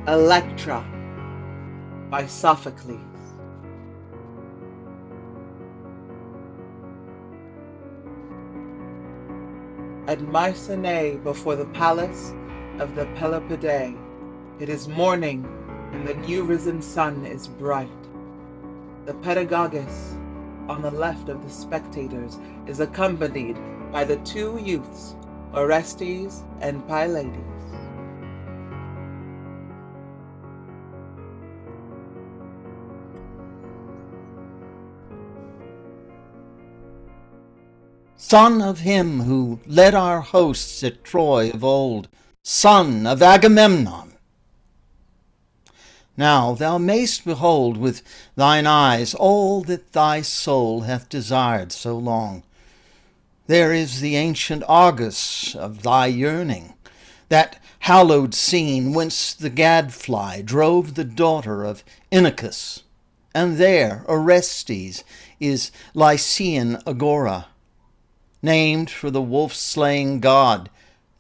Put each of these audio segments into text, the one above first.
Electra by Sophocles. At Mycenae, before the palace of the Pelopiddae, it is morning, and the new risen sun is bright. The pedagogus, on the left of the spectators, is accompanied by the two youths, Orestes and Pylades. Son of him who led our hosts at Troy of old, son of Agamemnon. Now thou mayst behold with thine eyes all that thy soul hath desired so long. There is the ancient Argus of thy yearning, that hallowed scene whence the gadfly drove the daughter of Inachus, and there Orestes is Lycian Agora, named for the wolf-slaying god.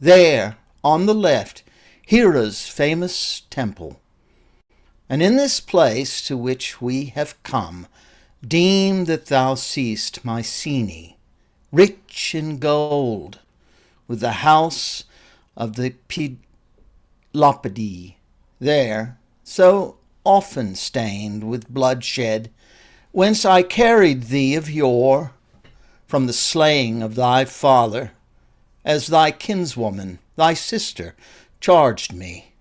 There, on the left, Hera's famous temple. And in this place to which we have come, deem that thou seest Mycenae, rich in gold, with the house of the Pelopiddae, there, so often stained with bloodshed, whence I carried thee of yore, from the slaying of thy father, as thy kinswoman, thy sister, charged me,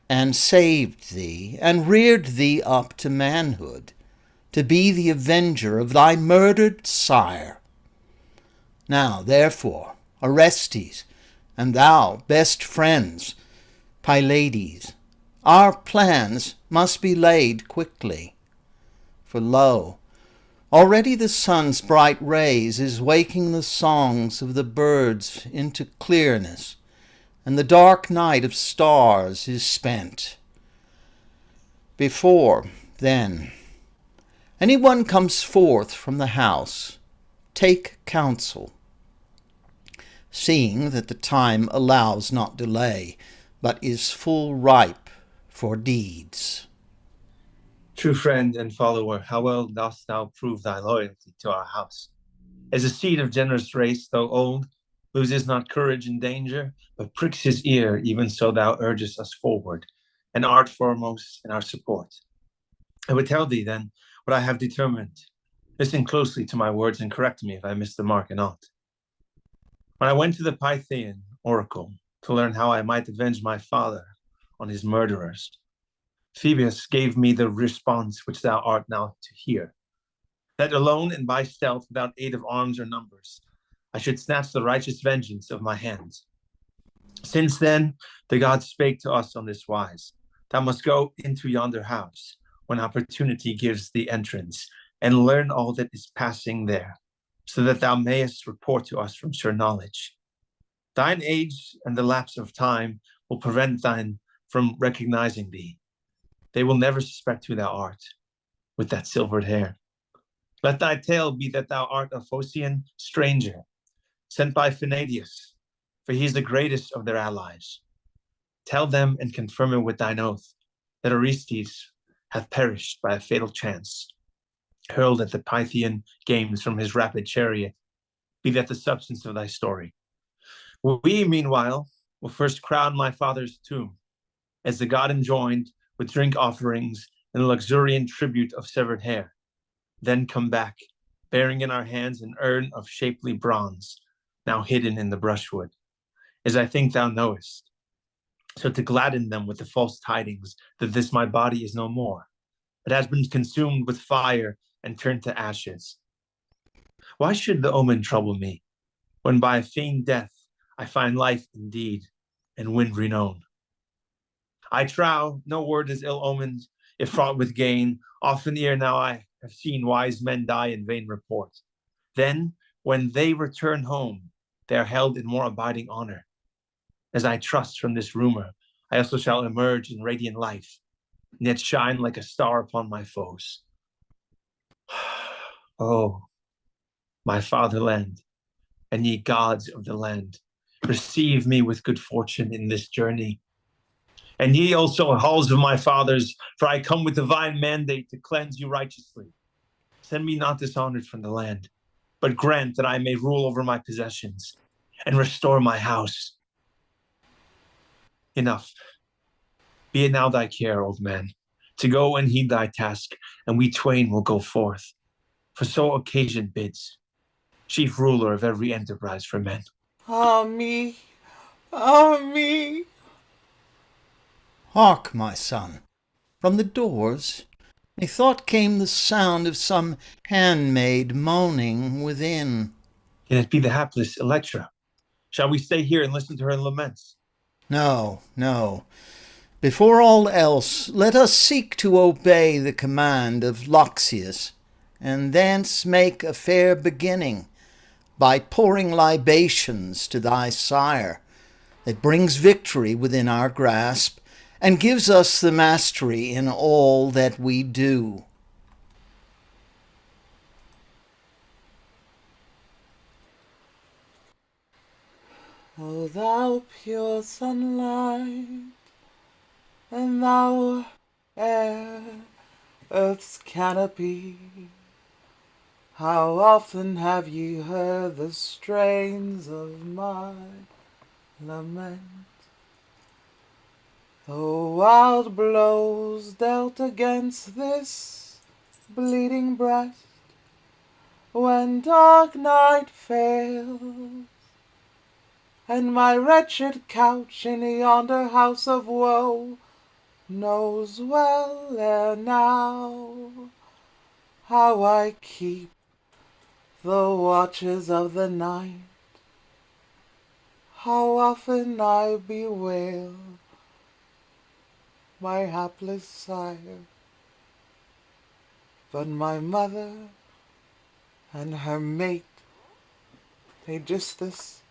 and saved thee, and reared thee up to manhood, to be the avenger of thy murdered sire. Now, therefore, Orestes, and thou, best friends, Pylades, our plans must be laid quickly. For lo, already the sun's bright rays is waking the songs of the birds into clearness, and the dark night of stars is spent. Before, then, any one comes forth from the house, take counsel, seeing that the time allows not delay, but is full ripe for deeds. True friend and follower, how well dost thou prove thy loyalty to our house. As a seed of generous race, though old, loses not courage in danger, but pricks his ear, even so thou urgest us forward, and art foremost in our support. I would tell thee, then, what I have determined. Listen closely to my words and correct me if I miss the mark in aught. When I went to the Pythian oracle to learn how I might avenge my father on his murderers, Phoebus gave me the response which thou art now to hear, that alone and by stealth, without aid of arms or numbers, I should snatch the righteous vengeance of my hands. Since then, the gods spake to us on this wise: thou must go into yonder house, when opportunity gives thee entrance, and learn all that is passing there, so that thou mayest report to us from sure knowledge. Thine age and the lapse of time will prevent thine from recognizing thee. They will never suspect who thou art, with that silvered hair. Let thy tale be that thou art a Phocian stranger, sent by Phinadius, for he is the greatest of their allies. Tell them and confirm it with thine oath, that Orestes hath perished by a fatal chance, hurled at the Pythian games from his rapid chariot. Be that the substance of thy story. We, meanwhile, will first crown my father's tomb, as the god enjoined, with drink offerings and a luxuriant tribute of severed hair. Then come back, bearing in our hands an urn of shapely bronze, now hidden in the brushwood, as I think thou knowest, so to gladden them with the false tidings that this my body is no more, but has been consumed with fire and turned to ashes. Why should the omen trouble me, when by a feigned death I find life indeed, and win renown? I trow no word is ill omened, if fraught with gain. Often ere now I have seen wise men die in vain report. Then, when they return home, they are held in more abiding honor. As I trust from this rumor, I also shall emerge in radiant life, and yet shine like a star upon my foes. Oh, my fatherland, and ye gods of the land, receive me with good fortune in this journey. And ye also halls of my fathers, for I come with divine mandate to cleanse you righteously. Send me not dishonored from the land, but grant that I may rule over my possessions and restore my house. Enough. Be it now thy care, old man, to go and heed thy task, and we twain will go forth. For so occasion bids, chief ruler of every enterprise for men. Ah me, ah me. Hark, my son, from the doors methought came the sound of some handmaid moaning within. Can it be the hapless Electra? Shall we stay here and listen to her laments? No, no. Before all else, let us seek to obey the command of Loxias, and thence make a fair beginning by pouring libations to thy sire, that brings victory within our grasp, and gives us the mastery in all that we do. O thou pure sunlight, and thou air, earth's canopy, how often have ye heard the strains of my lament? Though wild blows dealt against this bleeding breast, when dark night fails, and my wretched couch in yonder house of woe knows well ere now how I keep the watches of the night, how often I bewail my hapless sire. But my mother and her mate, Aegisthus,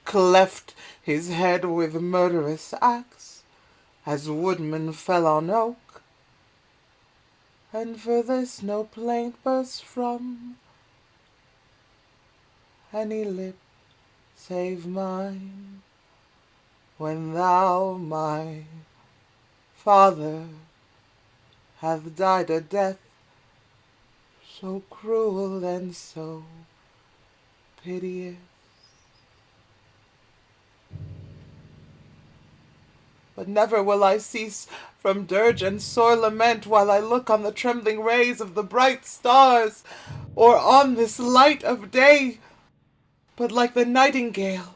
cleft his head with murderous axe, as woodman fell on oak, and for this no plaint burst from any lip save mine, when thou, my father, hath died a death so cruel and so piteous. But never will I cease from dirge and sore lament while I look on the trembling rays of the bright stars, or on this light of day, but like the nightingale,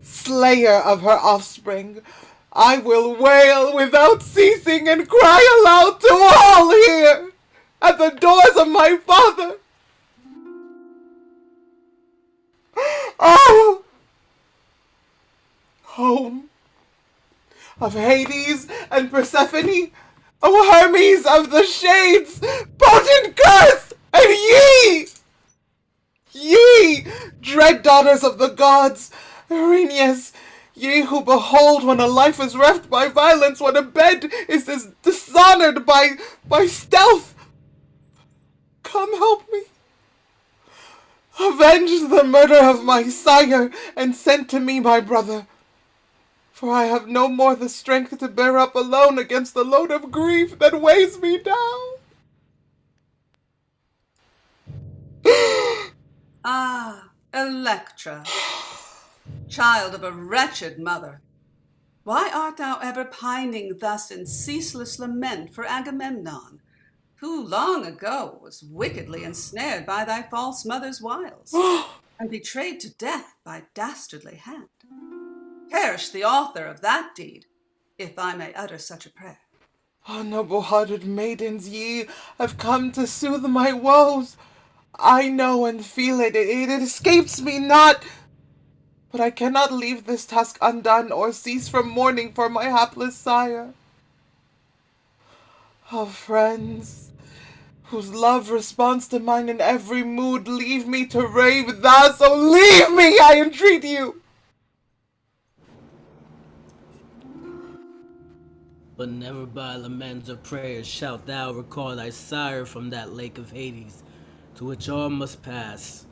slayer of her offspring, I will wail without ceasing and cry aloud to all here at the doors of my father. Oh, home of Hades and Persephone, O Hermes of the shades, potent curse, and ye, dread daughters of the gods, Erinyes, ye who behold when a life is reft by violence, when a bed is dishonored by stealth, come help me. Avenge the murder of my sire, and send to me my brother, for I have no more the strength to bear up alone against the load of grief that weighs me down. Ah, Electra, child of a wretched mother, why art thou ever pining thus in ceaseless lament for Agamemnon, who long ago was wickedly ensnared by thy false mother's wiles, and betrayed to death by dastardly hand? Perish the author of that deed, if I may utter such a prayer. Ah, noble-hearted maidens, ye have come to soothe my woes. I know and feel it, it escapes me not. But I cannot leave this task undone, or cease from mourning for my hapless sire. Oh, friends, whose love responds to mine in every mood, leave me to rave thus. Oh, leave me, I entreat you. But never by laments or prayers shalt thou recall thy sire from that lake of Hades, to which all must pass.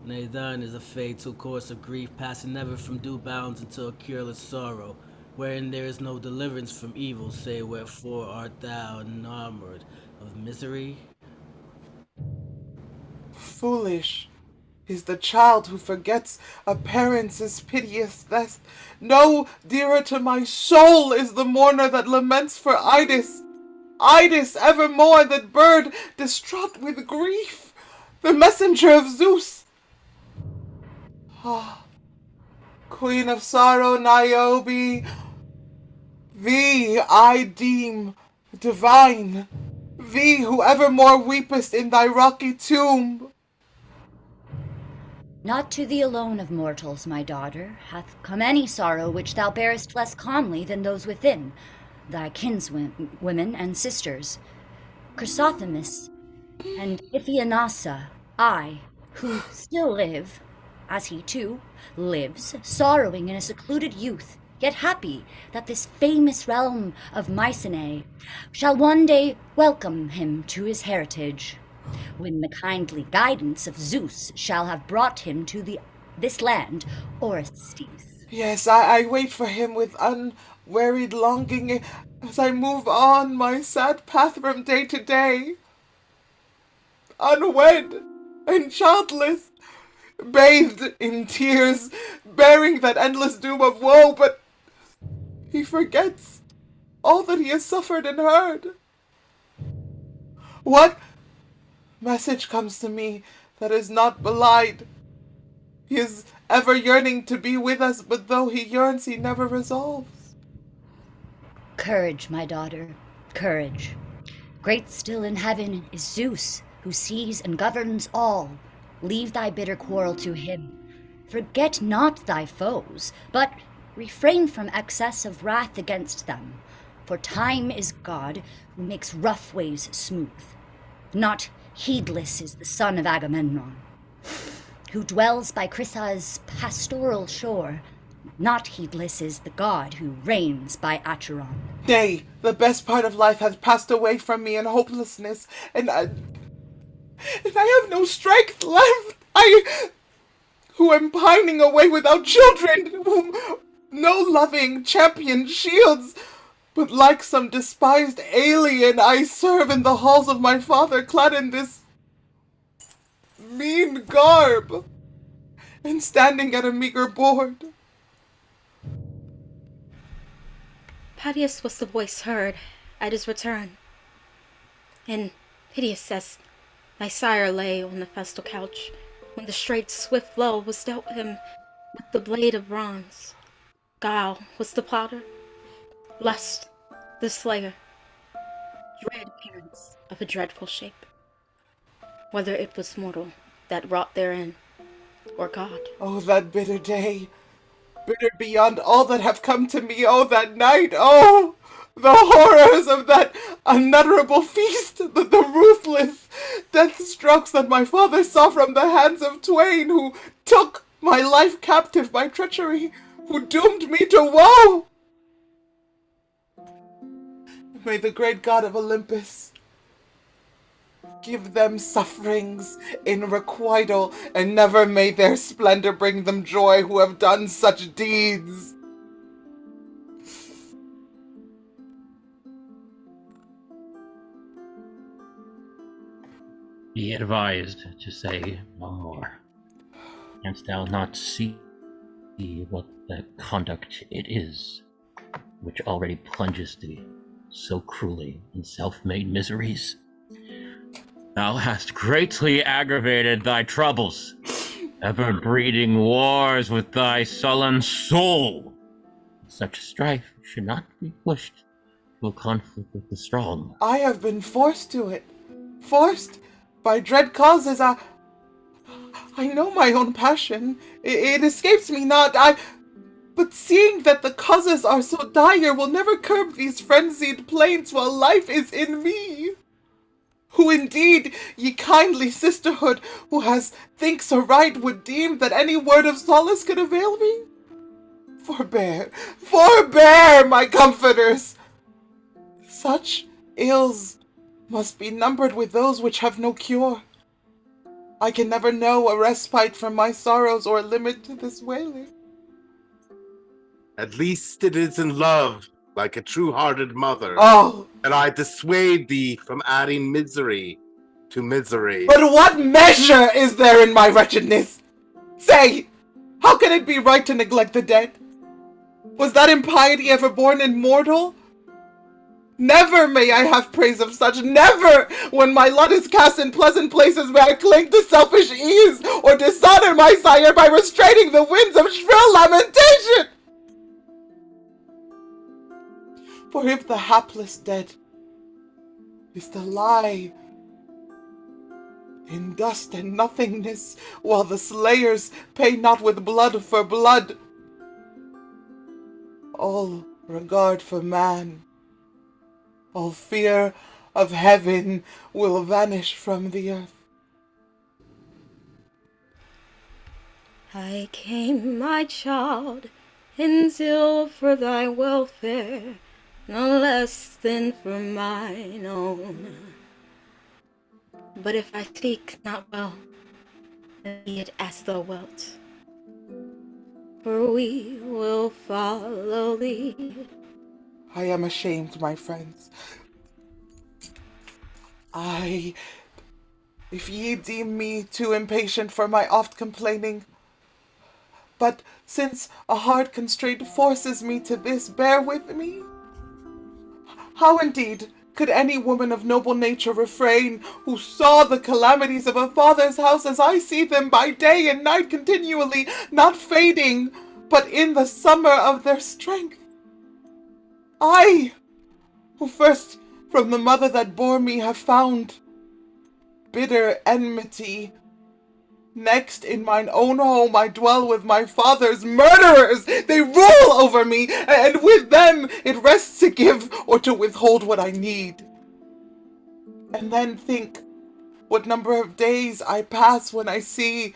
Nay, thine is a fatal course of grief, passing never from due bounds into a cureless sorrow, wherein there is no deliverance from evil, say, wherefore art thou enamored of misery? Foolish is the child who forgets a parent's piteous death. No dearer to my soul is the mourner that laments for Idas. Idas evermore, that bird distraught with grief, the messenger of Zeus. Ah, Queen of sorrow, Niobe, thee I deem divine, thee who evermore weepest in thy rocky tomb. Not to thee alone of mortals, my daughter, hath come any sorrow which thou bearest less calmly than those within, thy kinswomen and sisters. Chrysothemis and Iphianassa, I, who still live, as he too lives, sorrowing in a secluded youth, yet happy that this famous realm of Mycenae shall one day welcome him to his heritage, when the kindly guidance of Zeus shall have brought him to this land, Orestes. Yes, I wait for him with unwearied longing as I move on my sad path from day to day. Unwed and childless, bathed in tears, bearing that endless doom of woe, but he forgets all that he has suffered and heard. What message comes to me that is not belied? He is ever yearning to be with us, but though he yearns, he never resolves. Courage, my daughter, courage. Great still in heaven is Zeus, who sees and governs all. Leave thy bitter quarrel to him. Forget not thy foes, but refrain from excess of wrath against them. For time is God, who makes rough ways smooth. Not heedless is the son of Agamemnon, who dwells by Chrysa's pastoral shore. Not heedless is the god who reigns by Acheron. Nay, the best part of life hath passed away from me in hopelessness, and I have no strength left. I, who am pining away without children, whom no loving champion shields, but like some despised alien I serve in the halls of my father, clad in this mean garb, and standing at a meager board. Piteous was the voice heard at his return, and piteous as my sire lay on the festal couch, when the straight, swift blow was dealt him with the blade of bronze. Guile was the plotter, lust the slayer, dread appearance of a dreadful shape, whether it was mortal that wrought therein, or God. Oh, that bitter day, bitter beyond all that have come to me. Oh, that night, oh, the horrors of that unutterable feast, the ruthless death strokes that my father saw from the hands of twain who took my life captive by treachery, who doomed me to woe. May the great God of Olympus give them sufferings in requital, and never may their splendor bring them joy who have done such deeds. Be advised to say no more. Canst thou not see what the conduct it is, which already plunges thee so cruelly in self-made miseries? Thou hast greatly aggravated thy troubles, ever breeding wars with thy sullen soul. Such strife should not be pushed to a conflict with the strong. I have been forced to it, forced by dread causes. I know my own passion. It escapes me not. But seeing that the causes are so dire, will never curb these frenzied plaints while life is in me. Who indeed, ye kindly sisterhood, who thinks aright, would deem that any word of solace could avail me? Forbear, forbear, my comforters! Such ills must be numbered with those which have no cure. I can never know a respite from my sorrows or a limit to this wailing. At least it is in love, like a true-hearted mother, Oh, that I dissuade thee from adding misery to misery. but what measure is there in my wretchedness? Say, how can it be right to neglect the dead? Was that impiety ever born in mortal? Never may I have praise of such, never, when my lot is cast in pleasant places, may I cling to selfish ease, or dishonor my sire by restraining the winds of shrill lamentation. For if the hapless dead is to lie in dust and nothingness, while the slayers pay not with blood for blood, all regard for man, all fear of heaven will vanish from the earth. I came, my child, in zeal for thy welfare, no less than for mine own. But if I speak not well, then be it as thou wilt, for we will follow thee. I am ashamed, my friends. If ye deem me too impatient for my oft complaining, but since a hard constraint forces me to this, bear with me. How indeed could any woman of noble nature refrain, who saw the calamities of a father's house as I see them by day and night continually, not fading, but in the summer of their strength? I, who first from the mother that bore me have found bitter enmity, next in mine own home I dwell with my father's murderers. They rule over me, and with them it rests to give or to withhold what I need. And then think what number of days I pass when I see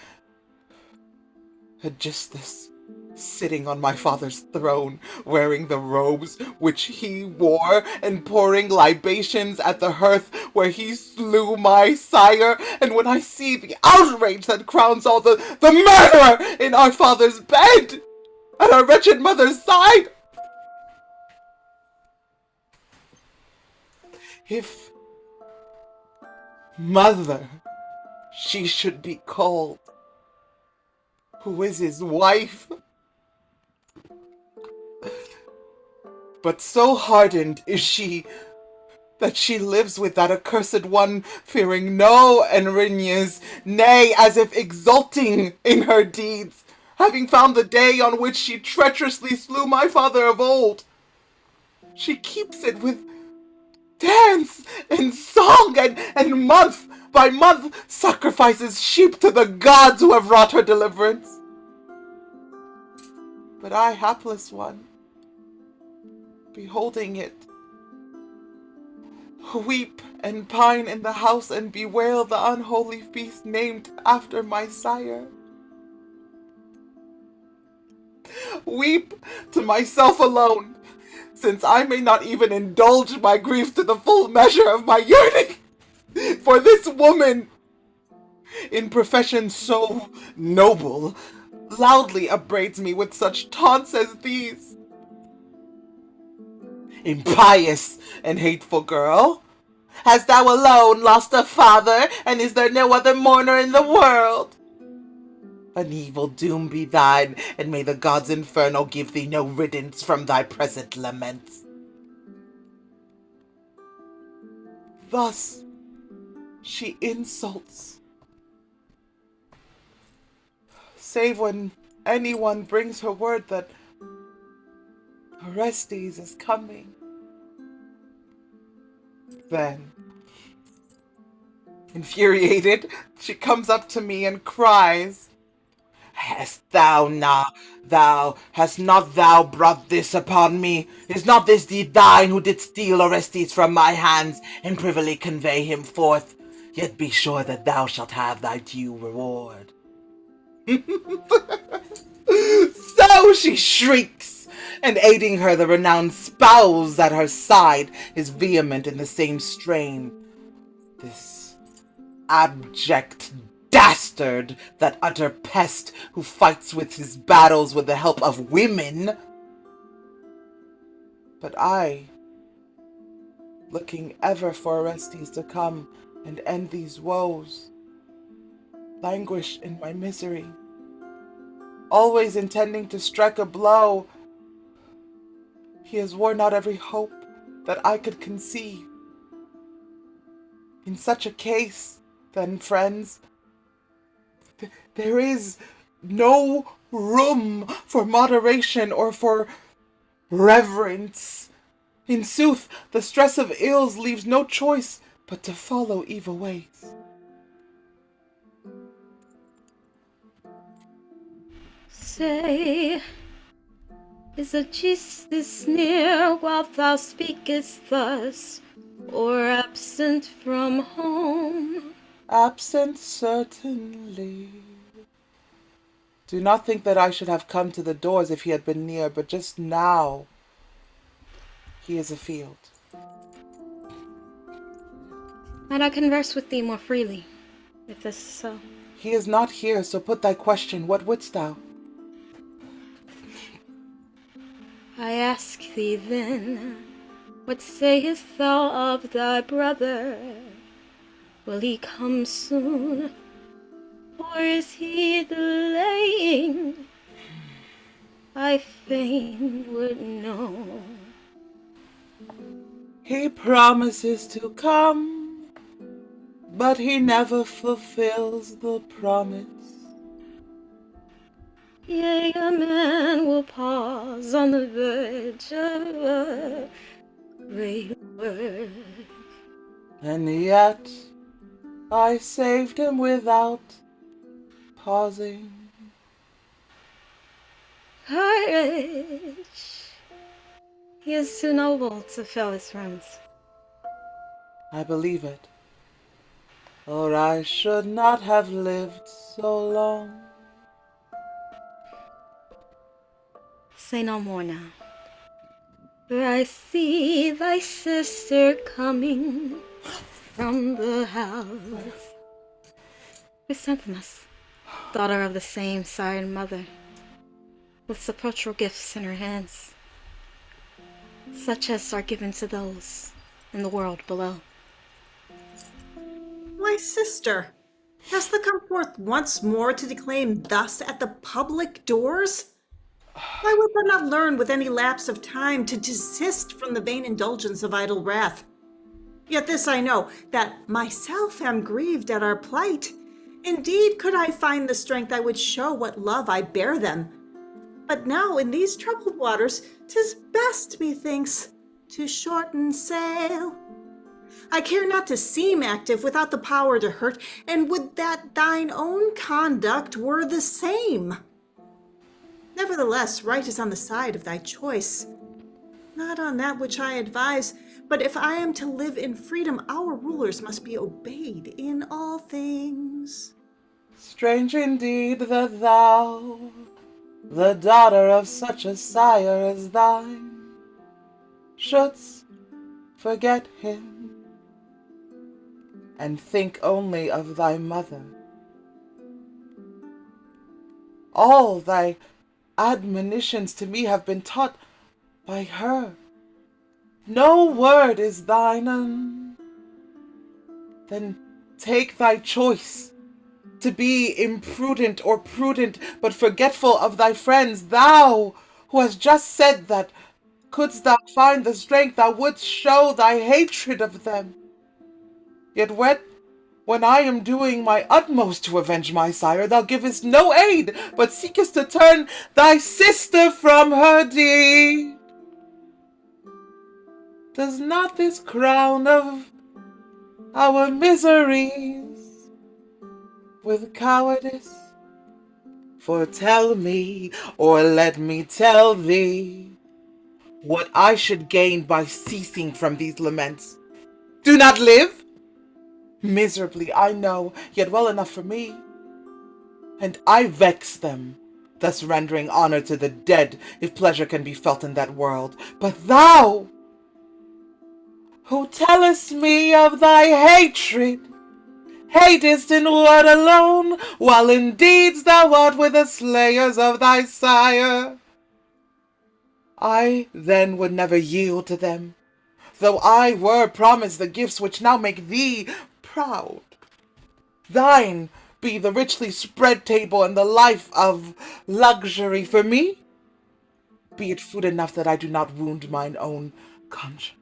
Aegisthus sitting on my father's throne, wearing the robes which he wore, and pouring libations at the hearth where he slew my sire, and when I see the outrage that crowns all, the murderer in our father's bed, at our wretched mother's side. If mother she should be called, who is his wife, but so hardened is she that she lives with that accursed one, fearing no Enrignes, nay, as if exulting in her deeds, having found the day on which she treacherously slew my father of old. She keeps it with dance and song, and month by month sacrifices sheep to the gods who have wrought her deliverance. But I, hapless one, beholding it, weep and pine in the house and bewail the unholy feast named after my sire. Weep to myself alone, since I may not even indulge my grief to the full measure of my yearning for this woman, in profession so noble, loudly upbraids me with such taunts as these. Impious and hateful girl, hast thou alone lost a father, and is there no other mourner in the world? An evil doom be thine, and may the gods infernal give thee no riddance from thy present laments. Thus she insults, save when anyone brings her word that Orestes is coming. Then, infuriated, she comes up to me and cries, hast not thou brought this upon me? Is not this deed thine, who did steal Orestes from my hands, and privily convey him forth? Yet be sure that thou shalt have thy due reward. So she shrieks, and aiding her the renowned spouse at her side is vehement in the same strain. This abject dastard, that utter pest who fights with his battles with the help of women, But I, looking ever for Orestes to come and end these woes, languish in my misery, always intending to strike a blow. He has worn out every hope that I could conceive. In such a case, then, friends, there is no room for moderation or for reverence. In sooth, the stress of ills leaves no choice but to follow evil ways. Say, is a jest this near while thou speakest thus, or absent from home? Absent, certainly. Do not think that I should have come to the doors if he had been near, but just now he is afield. Might I converse with thee more freely, if this is so? He is not here, so put thy question. What wouldst thou? I ask thee then, what sayest thou of thy brother? Will he come soon, or is he delaying? I fain would know. He promises to come, but he never fulfills the promise. Yea, a man will pause on the verge of a great work. And yet I saved him without pausing. Courage! He is too noble to fail his friends. I believe it, or I should not have lived so long. Say no more now, for I see thy sister coming from the house. Chrysanthemum, daughter of the same sire and mother, with sepulchral gifts in her hands, such as are given to those in the world below. My sister, hast thou come forth once more to declaim thus at the public doors? Why wilt thou not learn with any lapse of time to desist from the vain indulgence of idle wrath? Yet this I know, that myself am grieved at our plight. Indeed, could I find the strength, I would show what love I bear them. But now in these troubled waters, 'tis best, methinks, to shorten sail. I care not to seem active without the power to hurt, and would that thine own conduct were the same. Nevertheless, right is on the side of thy choice, not on that which I advise, but if I am to live in freedom, our rulers must be obeyed in all things. Strange indeed that thou, the daughter of such a sire as thine, shouldst forget him and think only of thy mother. All thy admonitions to me have been taught by her. No word is thine. Then take thy choice, to be imprudent or prudent, but forgetful of thy friends, thou who hast just said that, couldst thou find the strength, thou wouldst show thy hatred of them. Yet when I am doing my utmost to avenge my sire, thou givest no aid, but seekest to turn thy sister from her deed. Does not this crown of our miseries with cowardice foretell me, or let me tell thee, what I should gain by ceasing from these laments? Do not live? Miserably, I know, yet well enough for me. And I vex them, thus rendering honor to the dead, if pleasure can be felt in that world. But thou, who tellest me of thy hatred, hatest in word alone, while in deeds thou art with the slayers of thy sire. I then would never yield to them, though I were promised the gifts which now make thee proud. Thine be the richly spread table and the life of luxury. For me, be it food enough that I do not wound mine own conscience.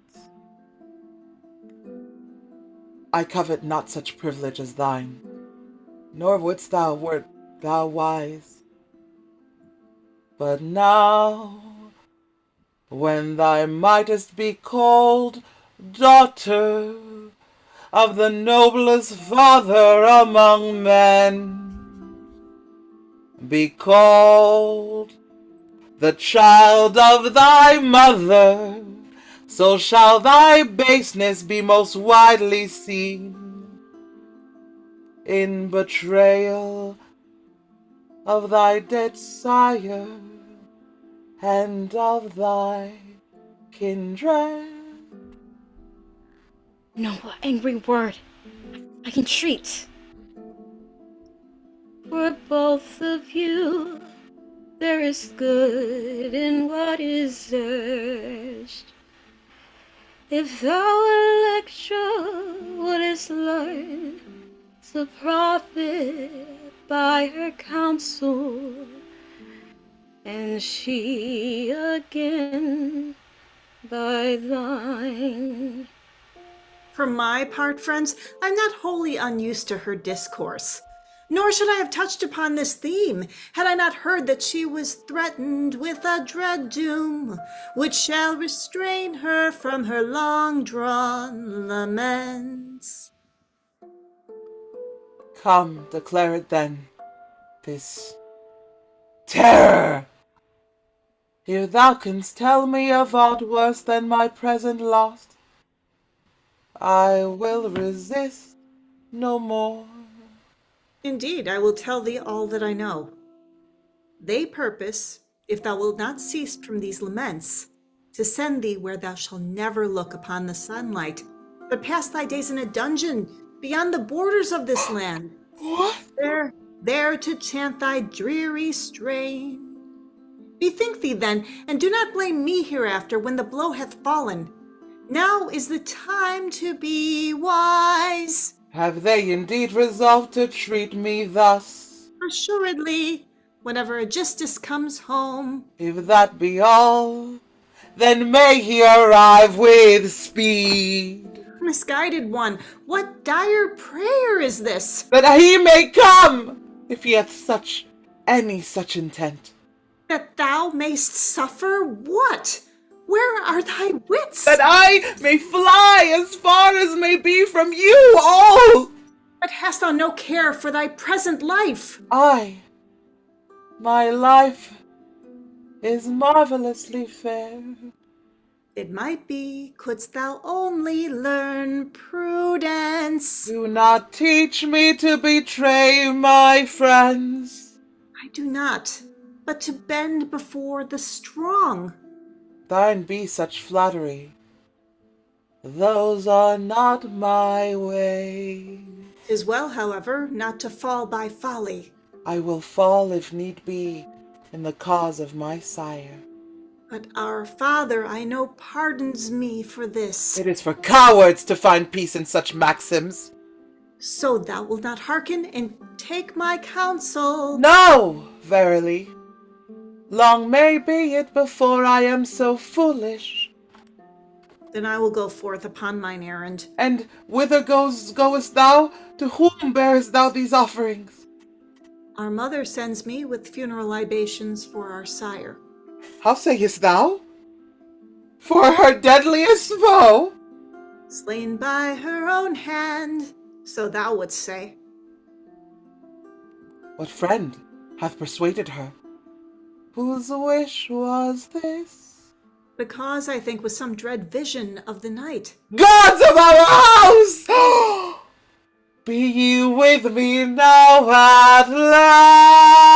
I covet not such privilege as thine, nor wouldst thou wert thou wise. But now, when thou mightest be called daughter of the noblest father among men, be called the child of thy mother, so shall thy baseness be most widely seen in betrayal of thy dead sire and of thy kindred. No angry word. I entreat. For both of you, there is good in what is erst. If thou, Electra, wouldest learn to profit by her counsel, and she again by thine. For my part, friends, I'm not wholly unused to her discourse. Nor should I have touched upon this theme, had I not heard that she was threatened with a dread doom, which shall restrain her from her long-drawn laments. Come, declare it then, this terror. If thou canst tell me of aught worse than my present loss, I will resist no more. Indeed, I will tell thee all that I know. They purpose, if thou wilt not cease from these laments, to send thee where thou shalt never look upon the sunlight, but pass thy days in a dungeon beyond the borders of this land. What? There to chant thy dreary strain. Bethink thee then, and do not blame me hereafter when the blow hath fallen. Now is the time to be wise. Have they indeed resolved to treat me thus? Assuredly, whenever Aegisthus comes home. If that be all, then may he arrive with speed. Misguided one, what dire prayer is this? That he may come, if he hath any such intent. That thou mayst suffer what? Where are thy wits? That I may fly as far as may be from you all. But hast thou no care for thy present life? My life is marvelously fair. It might be, couldst thou only learn prudence. Do not teach me to betray my friends. I do not, but to bend before the strong. Thine be such flattery. Those are not my ways. 'Tis well, however, not to fall by folly. I will fall if need be in the cause of my sire. But our Father, I know, pardons me for this. It is for cowards to find peace in such maxims. So thou wilt not hearken and take my counsel? No, verily. Long may be it before I am so foolish. Then I will go forth upon mine errand. And whither goest thou? To whom bearest thou these offerings? Our mother sends me with funeral libations for our sire. How sayest thou? For her deadliest foe? Slain by her own hand, so thou wouldst say. What friend hath persuaded her? Whose wish was this? The cause, I think, was some dread vision of the night. Gods of our house! Be ye with me now at last?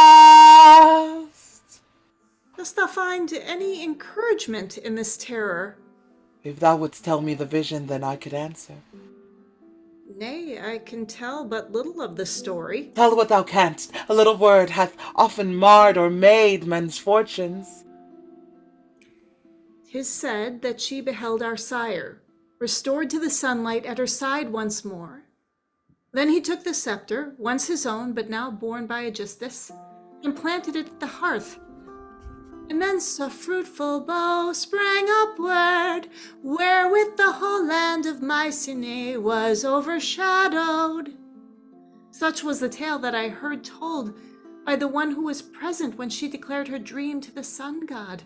Dost thou find any encouragement in this terror? If thou wouldst tell me the vision, then I could answer. Nay, I can tell but little of the story. Tell what thou canst. A little word hath often marred or made men's fortunes. 'Tis said that she beheld our sire, restored to the sunlight at her side once more. Then he took the scepter, once his own, but now borne by Aegisthus, and planted it at the hearth. And thence a fruitful bough sprang upward, wherewith the whole land of Mycenae was overshadowed. Such was the tale that I heard told by the one who was present when she declared her dream to the sun god.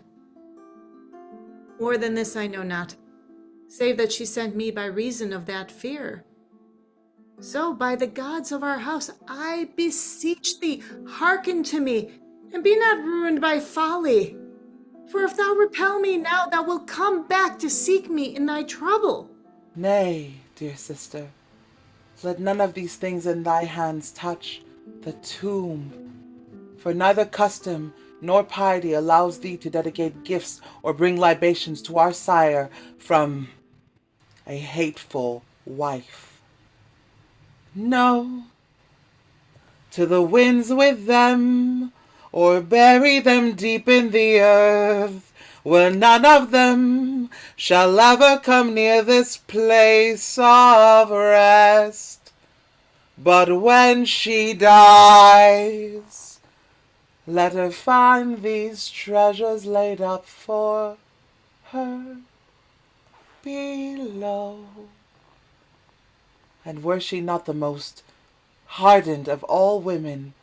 More than this I know not, save that she sent me by reason of that fear. So by the gods of our house, I beseech thee, hearken to me, and be not ruined by folly. For if thou repel me now, thou wilt come back to seek me in thy trouble. Nay, dear sister, let none of these things in thy hands touch the tomb, for neither custom nor piety allows thee to dedicate gifts or bring libations to our sire from a hateful wife. No, to the winds with them, or bury them deep in the earth, where none of them shall ever come near this place of rest. But when she dies, let her find these treasures laid up for her below. And were she not the most hardened of all women,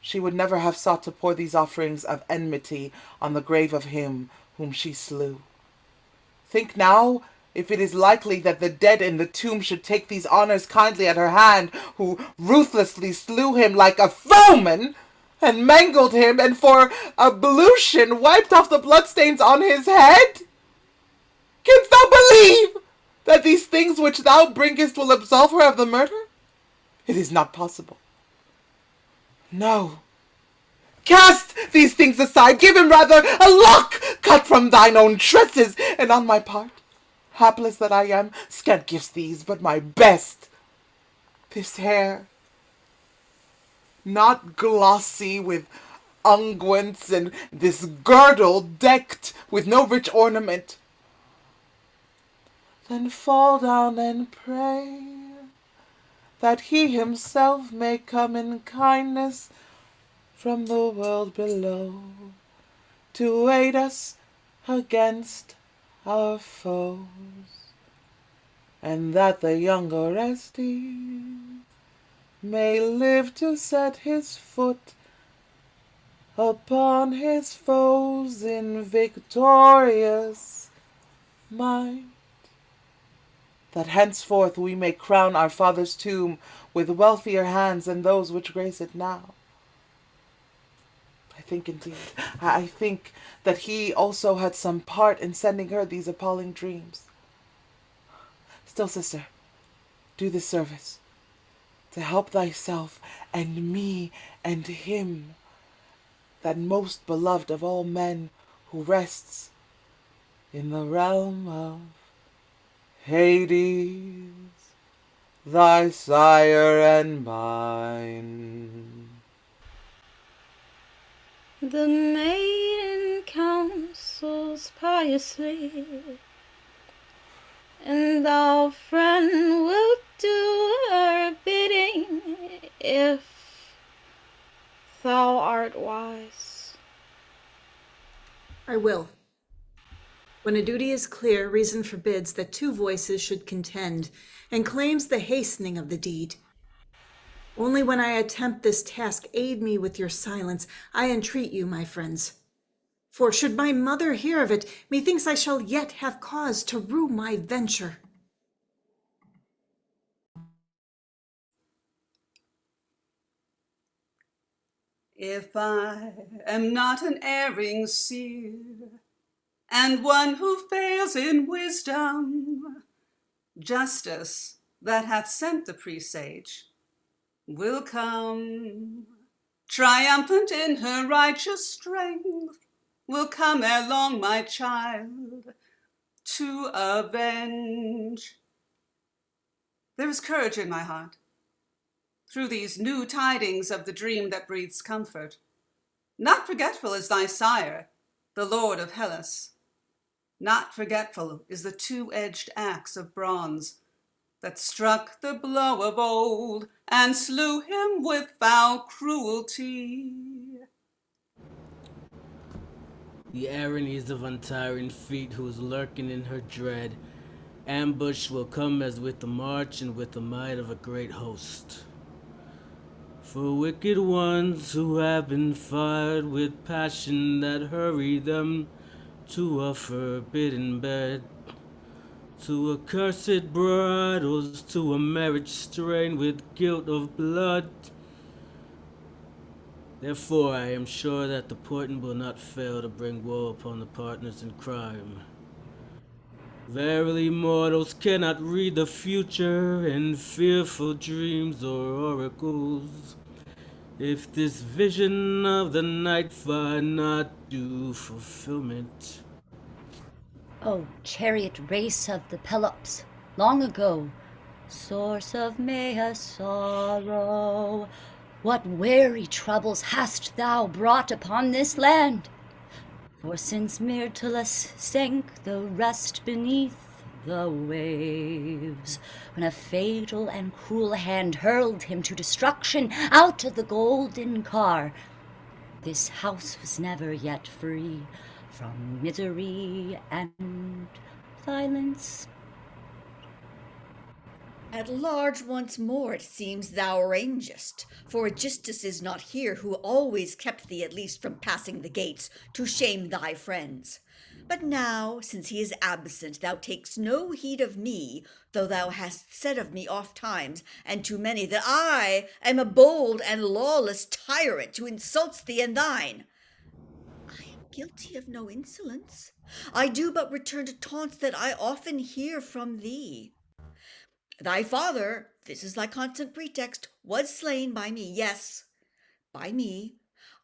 she would never have sought to pour these offerings of enmity on the grave of him whom she slew. Think now if it is likely that the dead in the tomb should take these honors kindly at her hand, who ruthlessly slew him like a foeman, and mangled him, and for ablution wiped off the bloodstains on his head? Canst thou believe that these things which thou bringest will absolve her of the murder? It is not possible. No. Cast these things aside. Give him rather a lock cut from thine own tresses, and on my part, hapless that I am, scant gifts these, but my best. This hair, not glossy with unguents, and this girdle decked with no rich ornament. Then fall down and pray that he himself may come in kindness from the world below to aid us against our foes, and that the young Orestes may live to set his foot upon his foes in victorious might, that henceforth we may crown our father's tomb with wealthier hands than those which grace it now. I think that he also had some part in sending her these appalling dreams. Still, sister, do this service, to help thyself and me and him, that most beloved of all men, who rests in the realm of Hades, thy sire and mine. The maiden counsels piously, and thou, friend, wilt do her bidding, if thou art wise. I will. When a duty is clear, reason forbids that two voices should contend, and claims the hastening of the deed. Only when I attempt this task, aid me with your silence, I entreat you, my friends. For should my mother hear of it, methinks I shall yet have cause to rue my venture. If I am not an erring seer, and one who fails in wisdom, justice that hath sent the presage will come, triumphant in her righteous strength, will come ere long my child to avenge. There is courage in my heart through these new tidings of the dream that breathes comfort. Not forgetful is thy sire, the Lord of Hellas, Not forgetful is the two-edged axe of bronze that struck the blow of old and slew him with foul cruelty. The ironies of untiring feet who is lurking in her dread. Ambush will come as with the march and with the might of a great host. For wicked ones who have been fired with passion that hurry them to a forbidden bed, to accursed bridals, to a marriage strained with guilt of blood. Therefore I am sure that the portent will not fail to bring woe upon the partners in crime. Verily mortals cannot read the future in fearful dreams or oracles, if this vision of the night find not due fulfillment. O chariot race of the Pelops, long ago, source of Maia's sorrow, what weary troubles hast thou brought upon this land? For since Myrtilus sank the rest beneath the waves, when a fatal and cruel hand hurled him to destruction out of the golden car, this house was never yet free from misery and violence. At large once more, it seems thou arrangest, for Aegisthus is not here, who always kept thee at least from passing the gates, to shame thy friends. But now, since he is absent, thou takest no heed of me, though thou hast said of me oft times, and to many, that I am a bold and lawless tyrant, who insults thee and thine. I am guilty of no insolence. I do but return to taunts that I often hear from thee. Thy father, this is thy constant pretext, was slain by me, yes, by me.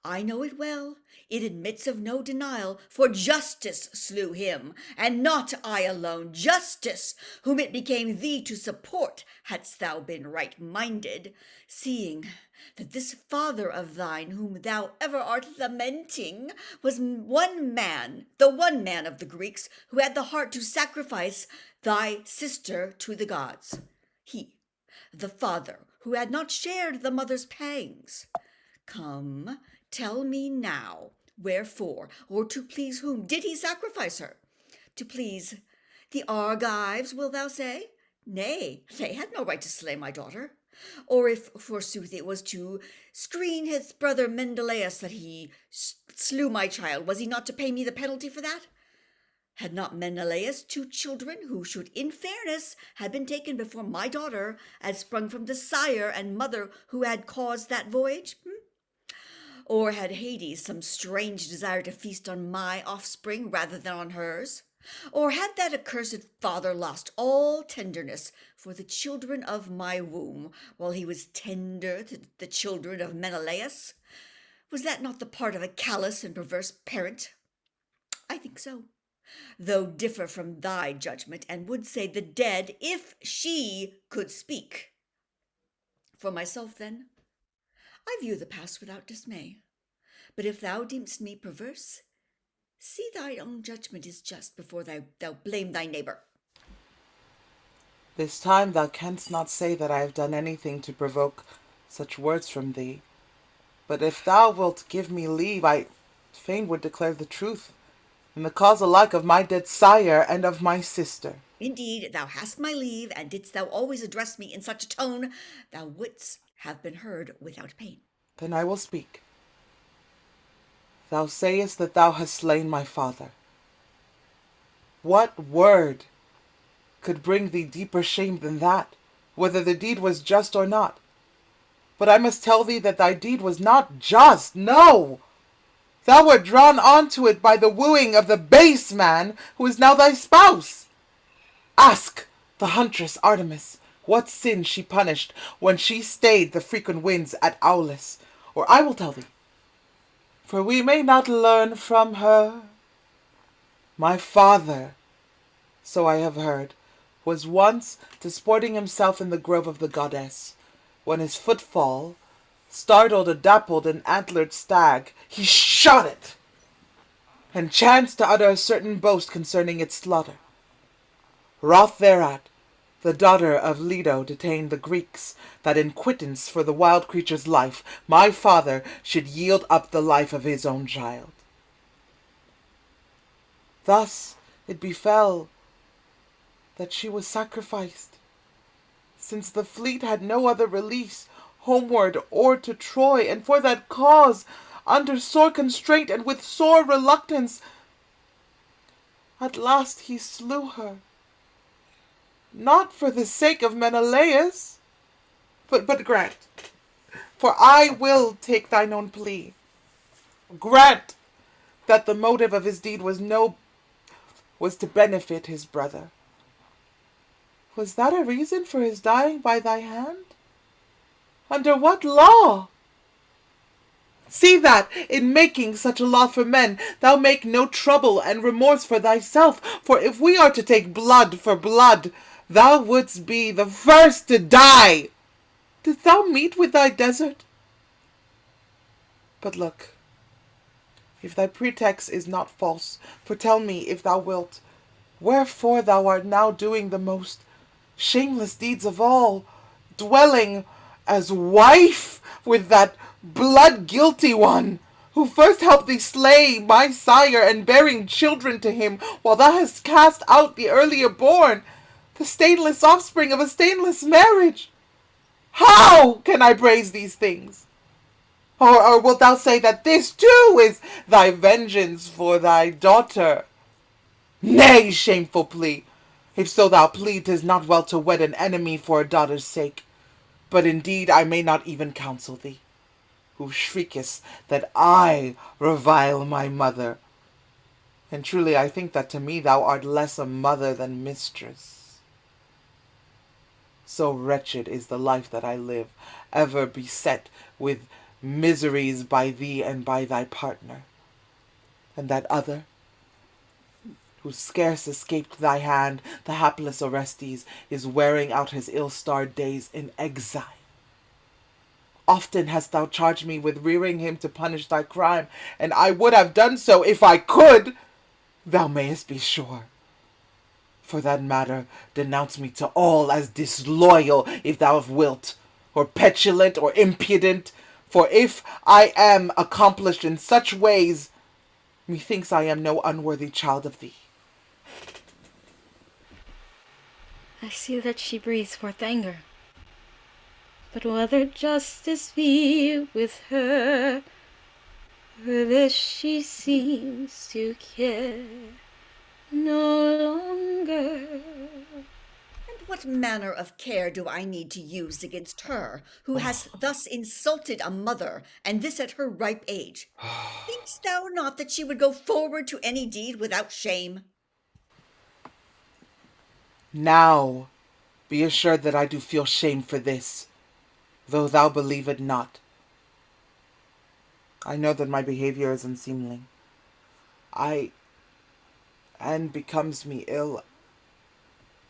I know it well. It admits of no denial, for justice slew him, and not I alone. Justice, whom it became thee to support, hadst thou been right-minded, seeing that this father of thine, whom thou ever art lamenting, was one man, the one man of the Greeks, who had the heart to sacrifice thy sister to the gods. He, the father, who had not shared the mother's pangs. Come, tell me now, wherefore, or to please whom, did he sacrifice her? To please the Argives, wilt thou say? Nay, they had no right to slay my daughter. Or if, forsooth, it was to screen his brother Menelaus that he slew my child, was he not to pay me the penalty for that? Had not Menelaus 2 children who should, in fairness, have been taken before my daughter, as sprung from the sire and mother who had caused that voyage? Or had Hades some strange desire to feast on my offspring rather than on hers? Or had that accursed father lost all tenderness for the children of my womb, while he was tender to the children of Menelaus? Was that not the part of a callous and perverse parent? I think so, though differ from thy judgment, and would say the dead, if she could speak. For myself, then, I view the past without dismay. But if thou deemst me perverse, see thy own judgment is just before thou blame thy neighbor. This time thou canst not say that I have done anything to provoke such words from thee. But if thou wilt give me leave, I fain would declare the truth, in the cause alike of my dead sire and of my sister. Indeed, thou hast my leave, and didst thou always address me in such a tone, thou wouldst have been heard without pain. Then I will speak. Thou sayest that thou hast slain my father. What word could bring thee deeper shame than that, whether the deed was just or not? But I must tell thee that thy deed was not just, no! Thou wert drawn on to it by the wooing of the base man who is now thy spouse. Ask the huntress Artemis what sin she punished when she stayed the frequent winds at Aulis, or I will tell thee. For we may not learn from her. My father, so I have heard, was once disporting himself in the grove of the goddess, when his footfall startled a dappled and antlered stag. He shot it, and chanced to utter a certain boast concerning its slaughter. Wroth thereat, the daughter of Leto detained the Greeks, that in quittance for the wild creature's life, my father should yield up the life of his own child. Thus it befell that she was sacrificed, since the fleet had no other release, homeward or to Troy, and for that cause, under sore constraint and with sore reluctance, at last he slew her, not for the sake of Menelaus, but grant, for I will take thine own plea, grant that the motive of his deed was to benefit his brother. Was that a reason for his dying by thy hand? Under what law? See that, in making such a law for men, thou make no trouble and remorse for thyself, for if we are to take blood for blood, thou wouldst be the first to die. Didst thou meet with thy desert? But look, if thy pretext is not false, for tell me, if thou wilt, wherefore thou art now doing the most shameless deeds of all, dwelling as wife with that blood-guilty one, who first helped thee slay my sire, and bearing children to him, while thou hast cast out the earlier born, the stainless offspring of a stainless marriage. How can I praise these things? Or wilt thou say that this too is thy vengeance for thy daughter? Nay, shameful plea! If so thou plead, 'tis not well to wed an enemy for a daughter's sake. But indeed I may not even counsel thee, who shriekest that I revile my mother. And truly I think that to me thou art less a mother than mistress. So wretched is the life that I live, ever beset with miseries by thee and by thy partner. And that other, who scarce escaped thy hand, the hapless Orestes, is wearing out his ill-starred days in exile. Often hast thou charged me with rearing him to punish thy crime, and I would have done so if I could, thou mayest be sure. For that matter, denounce me to all as disloyal, if thou wilt, or petulant, or impudent, for if I am accomplished in such ways, methinks I am no unworthy child of thee. I see that she breathes forth anger. But whether justice be with her, for this she seems to care no longer. And what manner of care do I need to use against her, who has thus insulted a mother, and this at her ripe age? Thinkst thou not that she would go forward to any deed without shame? Now be assured that I do feel shame for this, though thou believe it not. I know that my behavior is unseemly. And becomes me ill.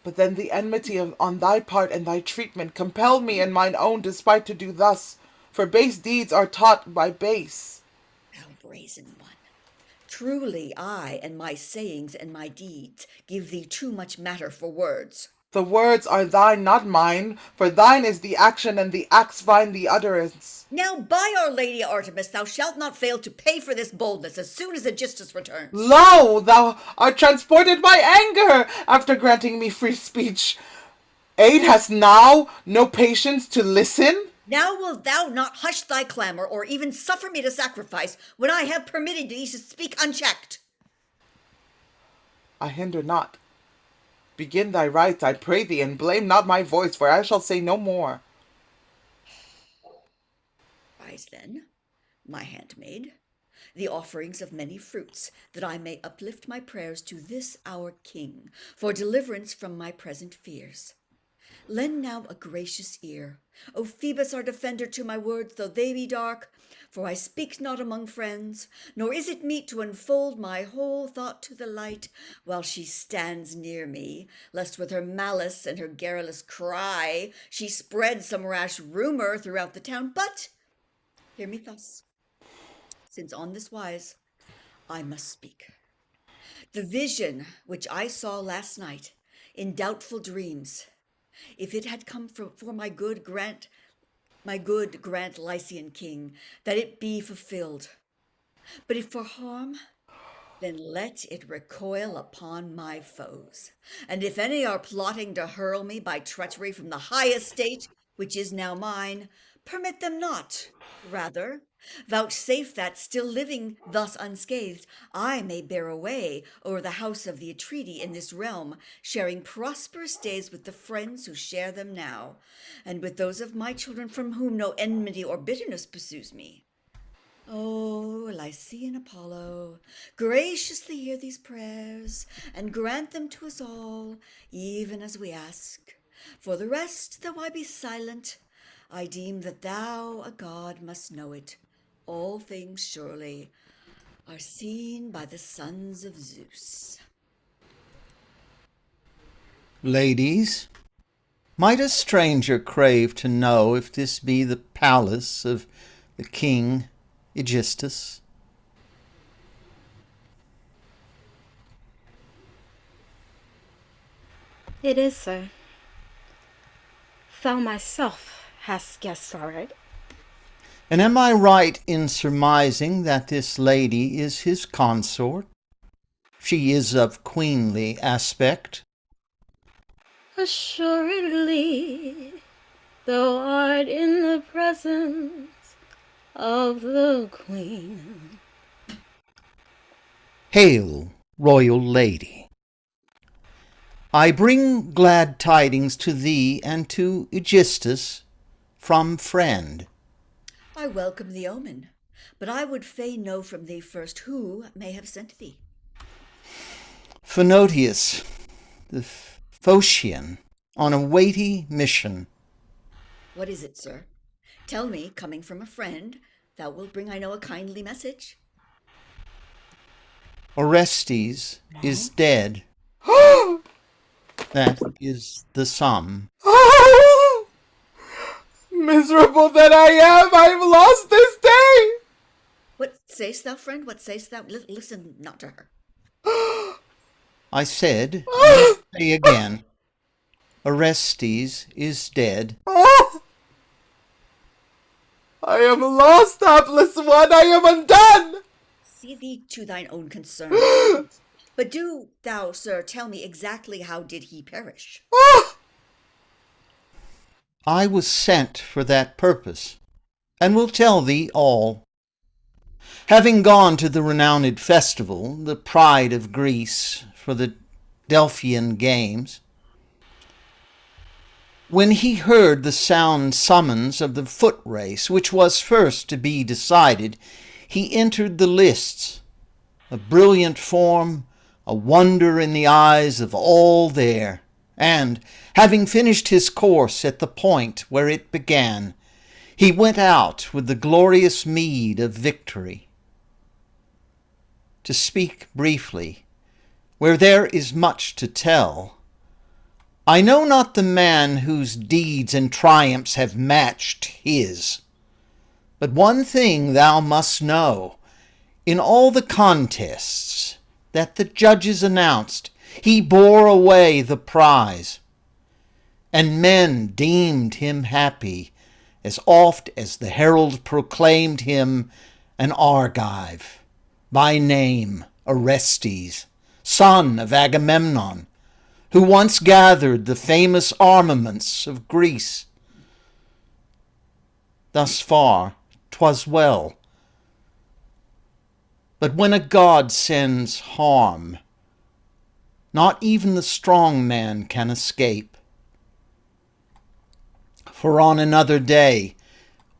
But then the enmity on thy part and thy treatment compel me and mine own despite to do thus, for base deeds are taught by base. Thou brazen one, truly I and my sayings and my deeds give thee too much matter for words. The words are thine, not mine, for thine is the action, and the acts find the utterance. Now by our Lady Artemis, thou shalt not fail to pay for this boldness as soon as Aegisthus returns. Lo, thou art transported by anger after granting me free speech. Aid hast now no patience to listen? Now wilt thou not hush thy clamor, or even suffer me to sacrifice, when I have permitted thee to speak unchecked? I hinder not. Begin thy rites, I pray thee, and blame not my voice, for I shall say no more. Rise then, my handmaid, the offerings of many fruits, that I may uplift my prayers to this our king, for deliverance from my present fears. Lend now a gracious ear, O Phoebus, our defender, to my words, though they be dark, for I speak not among friends, nor is it meet to unfold my whole thought to the light, while she stands near me, lest with her malice and her garrulous cry she spread some rash rumor throughout the town. But hear me thus, since on this wise I must speak. The vision which I saw last night in doubtful dreams, if it had come for my good grant Lycian king, that it be fulfilled. But if for harm, then let it recoil upon my foes. And if any are plotting to hurl me by treachery from the high estate which is now mine, permit them not. Rather, vouchsafe that, still living thus unscathed, I may bear away o'er the house of the Atridi in this realm, sharing prosperous days with the friends who share them now, and with those of my children from whom no enmity or bitterness pursues me. O Lycian Apollo, graciously hear these prayers, and grant them to us all, even as we ask. For the rest, though I be silent, I deem that thou, a god, must know it. All things surely are seen by the sons of Zeus. Ladies, might a stranger crave to know if this be the palace of the king Aegisthus? It is, sir. Thou myself hast guessed aright. And am I right in surmising that this lady is his consort? She is of queenly aspect. Assuredly, thou art in the presence of the queen. Hail, royal lady. I bring glad tidings to thee and to Aegisthus from friend. I welcome the omen, but I would fain know from thee first who may have sent thee. Phanotius, the Phocian, on a weighty mission. What is it, sir? Tell me, coming from a friend, thou wilt bring, I know, a kindly message. Orestes is dead. That is the sum. Miserable that I am, I've lost this day. What sayst thou, friend? What sayst thou? Listen not to her. I said, and say again, Orestes is dead. I am lost, hapless one, I am undone. See thee to thine own concern. But do thou, sir, tell me exactly how did he perish? I was sent for that purpose, and will tell thee all. Having gone to the renowned festival, the pride of Greece, for the Delphian games, when he heard the sound summons of the foot race, which was first to be decided, he entered the lists, a brilliant form, a wonder in the eyes of all there, and, having finished his course at the point where it began, he went out with the glorious meed of victory. To speak briefly, where there is much to tell, I know not the man whose deeds and triumphs have matched his. But one thing thou must know, in all the contests that the judges announced, he bore away the prize, and men deemed him happy as oft as the herald proclaimed him an Argive, by name Orestes, son of Agamemnon, who once gathered the famous armaments of Greece. Thus far 'twas well. But when a god sends harm, not even the strong man can escape. For on another day,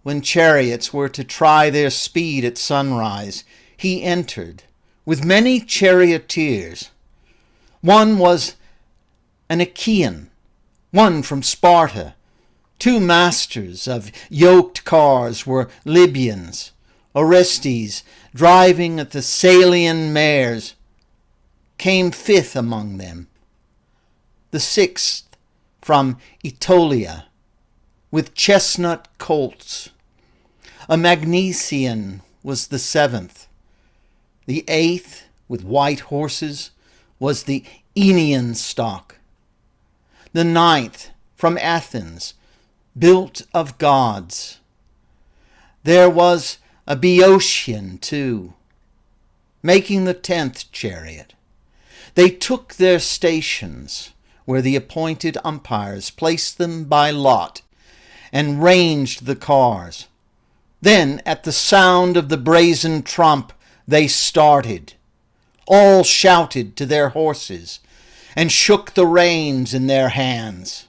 when chariots were to try their speed at sunrise, he entered with many charioteers. One was an Achaean, one from Sparta. 2 masters of yoked cars were Libyans. Orestes, driving at the Salian mares, came 5th among them. The 6th from Aetolia, with chestnut colts. A Magnesian was the 7th. The 8th, with white horses, was the Aenean stock. The 9th, from Athens, built of gods. There was a Boeotian too, making the 10th chariot. They took their stations, where the appointed umpires placed them by lot, and ranged the cars. Then, at the sound of the brazen trump, they started. All shouted to their horses, and shook the reins in their hands.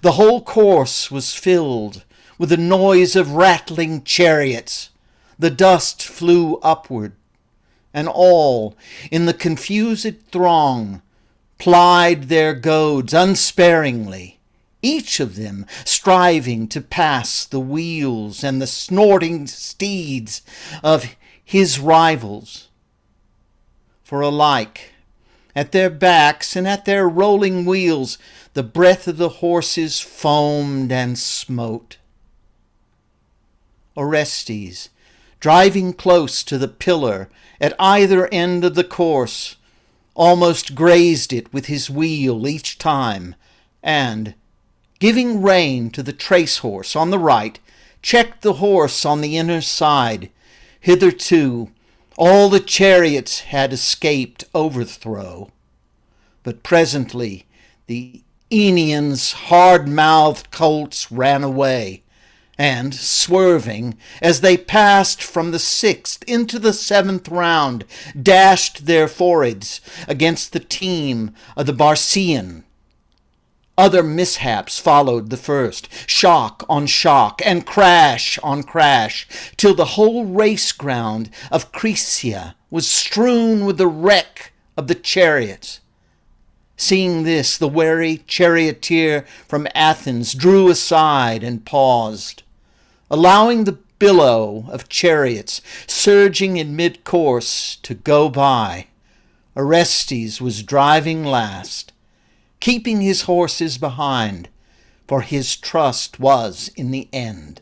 The whole course was filled with the noise of rattling chariots. The dust flew upward, and all, in the confused throng, plied their goads unsparingly, each of them striving to pass the wheels and the snorting steeds of his rivals. For alike, at their backs and at their rolling wheels, the breath of the horses foamed and smote. Orestes, driving close to the pillar at either end of the course, almost grazed it with his wheel each time, and, giving rein to the trace horse on the right, checked the horse on the inner side. Hitherto all the chariots had escaped overthrow, but presently the Aenians' hard-mouthed colts ran away, and, swerving, as they passed from the 6th into the 7th round, dashed their foreheads against the team of the Barcian. Other mishaps followed the first, shock on shock, and crash on crash, till the whole race ground of Chrysia was strewn with the wreck of the chariots. Seeing this, the wary charioteer from Athens drew aside and paused, allowing the billow of chariots surging in mid-course to go by. Orestes was driving last, keeping his horses behind, for his trust was in the end.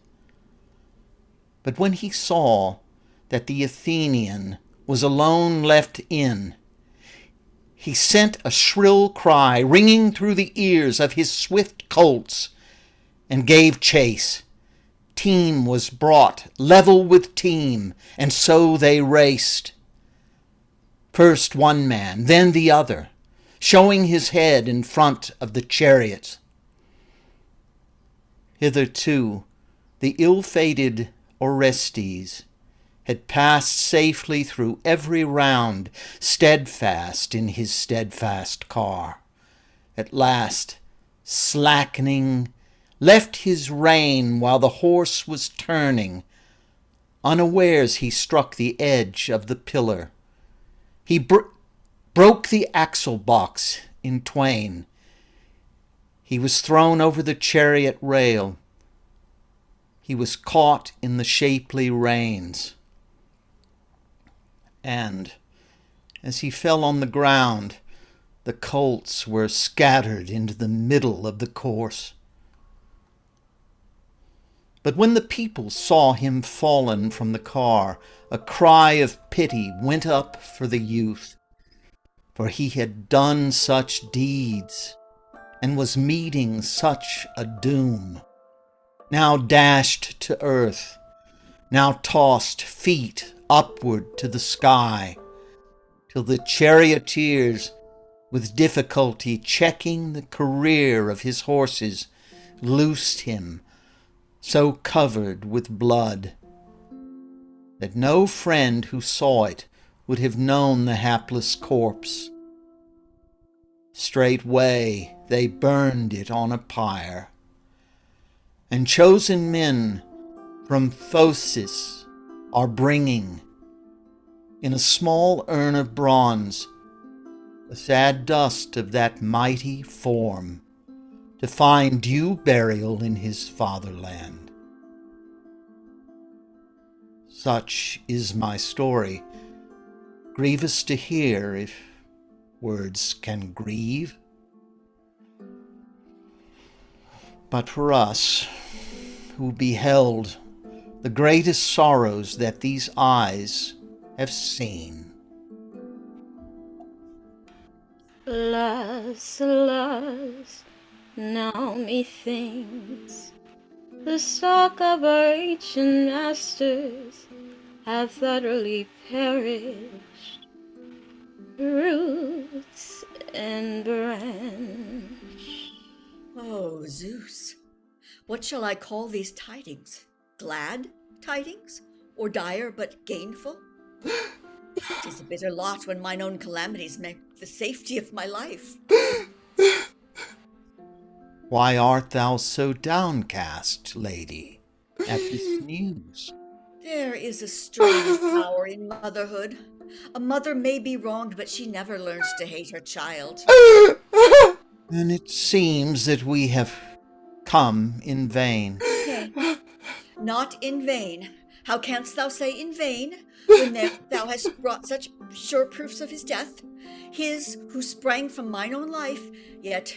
But when he saw that the Athenian was alone left in, he sent a shrill cry ringing through the ears of his swift colts, and gave chase. Team was brought level with team, and so they raced. First one man, then the other, showing his head in front of the chariots. Hitherto the ill-fated Orestes had passed safely through every round, steadfast in his steadfast car. At last, slackening, left his rein while the horse was turning. Unawares he struck the edge of the pillar. He broke the axle box in twain. He was thrown over the chariot rail. He was caught in the shapely reins. And, as he fell on the ground, the colts were scattered into the middle of the course. But when the people saw him fallen from the car, a cry of pity went up for the youth, for he had done such deeds and was meeting such a doom. Now dashed to earth, now tossed feet upward to the sky, till the charioteers, with difficulty checking the career of his horses, loosed him, so covered with blood that no friend who saw it would have known the hapless corpse. Straightway they burned it on a pyre, and chosen men from Phocis are bringing, in a small urn of bronze, the sad dust of that mighty form, to find due burial in his fatherland. Such is my story, grievous to hear if words can grieve. But for us, who beheld the greatest sorrows that these eyes have seen, Alas, alas, now methinks the stock of our ancient masters hath utterly perished, roots and branch. Oh, Zeus, what shall I call these tidings? Glad tidings, or dire but gainful? 'Tis a bitter lot when mine own calamities make the safety of my life. Why art thou so downcast, lady, at this news? There is a strange power in motherhood. A mother may be wronged, but she never learns to hate her child. Then it seems that we have come in vain. Nay, not in vain. How canst thou say in vain, when thou hast brought such sure proofs of his death? His who sprang from mine own life, yet,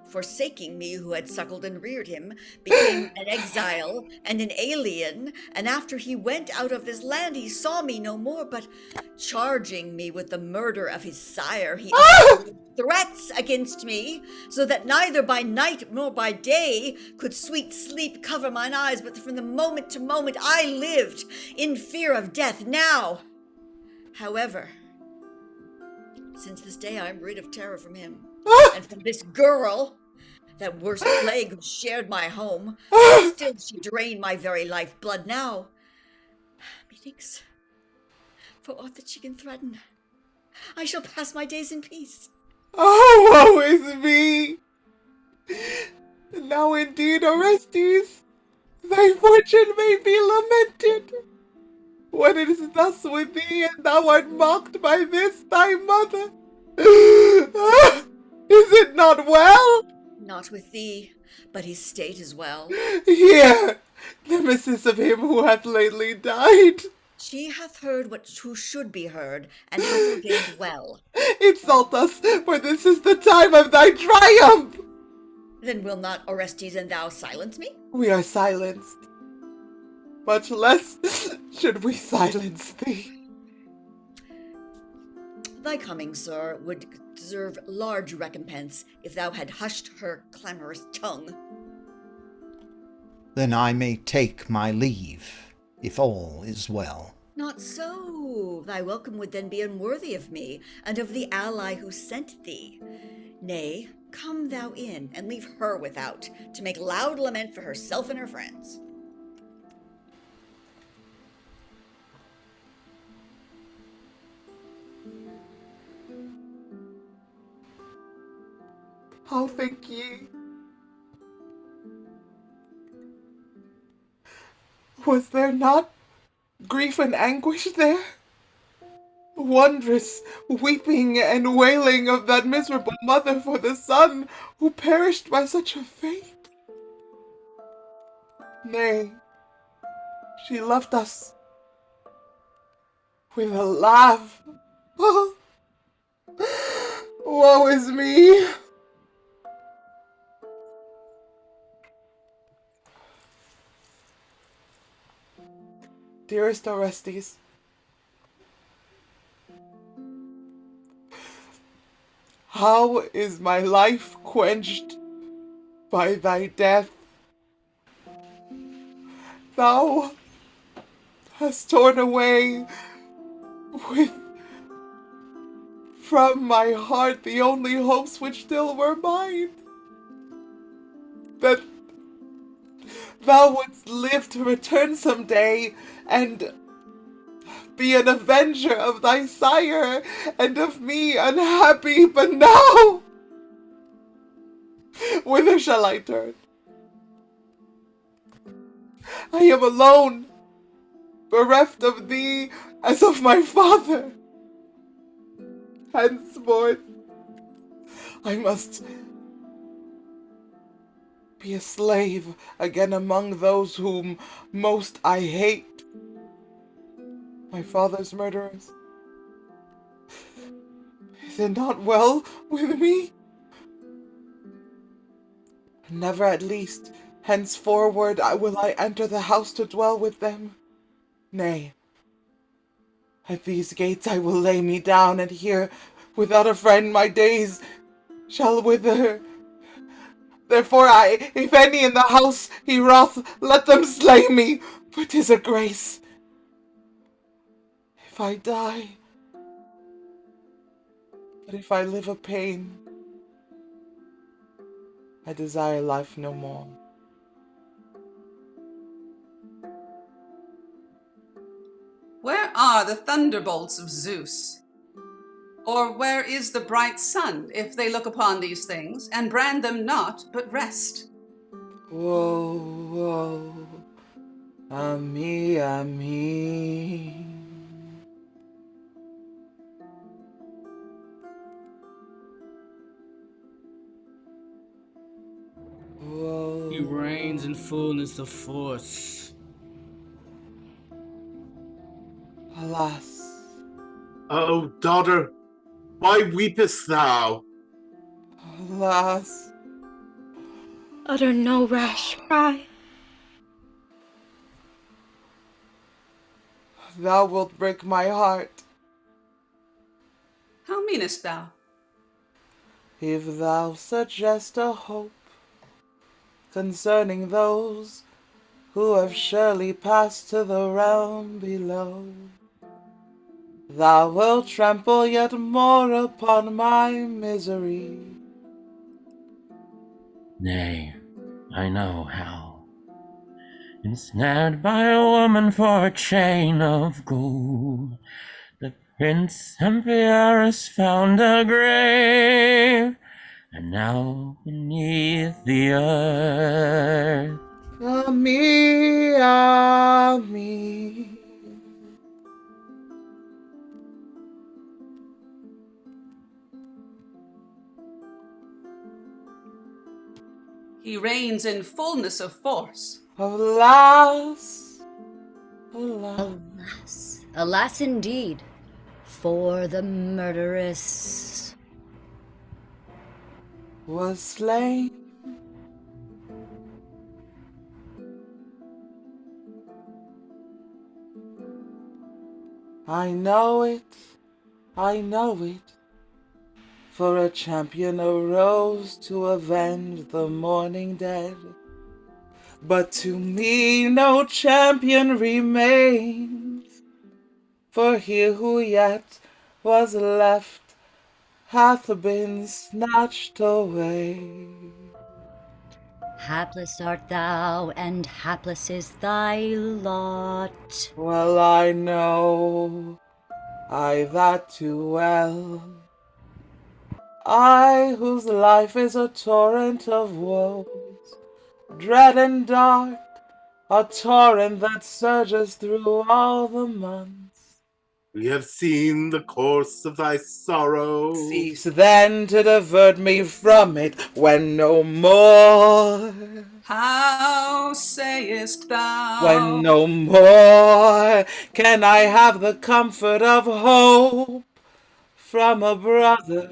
forsaking me who had suckled and reared him, became an exile and an alien, and after he went out of this land he saw me no more, but charging me with the murder of his sire, he uttered threats against me, so that neither by night nor by day could sweet sleep cover mine eyes, but from the moment to moment I lived in fear of death. Now, however, since this day I am rid of terror from him, and from this girl, that worst plague who shared my home, still she drained my very lifeblood. Now, methinks, for aught that she can threaten, I shall pass my days in peace. Oh, woe is me! Now indeed, Orestes, thy fortune may be lamented. When it is thus with thee, and thou art mocked by this thy mother, is it not well? Not with thee, but his state is well. Here, nemesis of him who hath lately died. She hath heard who should be heard, and hath ordained well. Insult us, for this is the time of thy triumph. Then will not Orestes and thou silence me? We are silenced. Much less should we silence thee. Thy coming, sir, would deserve large recompense if thou had hushed her clamorous tongue. Then I may take my leave, if all is well. Not so. Thy welcome would then be unworthy of me, and of the ally who sent thee. Nay, come thou in, and leave her without, to make loud lament for herself and her friends. How think ye? Was there not grief and anguish there? Wondrous weeping and wailing of that miserable mother for the son who perished by such a fate? Nay, she left us with a laugh. Oh, woe is me! Dearest Orestes, how is my life quenched by thy death? Thou hast torn away from my heart the only hopes which still were mine. That thou wouldst live to return some day and be an avenger of thy sire and of me unhappy, but now, whither shall I turn? I am alone, bereft of thee as of my father. Henceforth, I must be a slave again among those whom most I hate, my father's murderers. Is it not well with me? Never at least henceforward will I enter the house to dwell with them. Nay, at these gates I will lay me down, and here Without a friend my days shall wither. Therefore I, if any in the house he wroth, let them slay me, for 'tis a grace. If I die, but if I live a pain, I desire life no more. Where are the thunderbolts of Zeus? Or where is the bright sun, if they look upon these things, and brand them not, but rest? Woe, woe, ami, ami. Woe. He reigns in fullness of force. Alas, O daughter, why weepest thou? alas, Utter no rash cry. thou wilt break my heart, How meanest thou? if thou suggest a hope concerning those who have surely passed to the realm below. Thou wilt trample yet more upon my misery. Nay, I know how. Ensnared by a woman for a chain of gold, the Prince Amphiaraus found a grave, and now beneath the earth. Ami, ami. He reigns in fullness of force. Alas, alas, Alas, alas indeed, for the murderess was slain. I know it, I know it. For a champion arose to avenge the morning dead. But to me no champion remains, for he who yet was left hath been snatched away. Hapless art thou, and hapless is thy lot. Well I know, I that too well, I whose life is a torrent of woes, dread and dark, a torrent that surges through all the months. We have seen the course of thy sorrow. Cease then to divert me from it when no more. How sayest thou? When no more can I have the comfort of hope from a brother,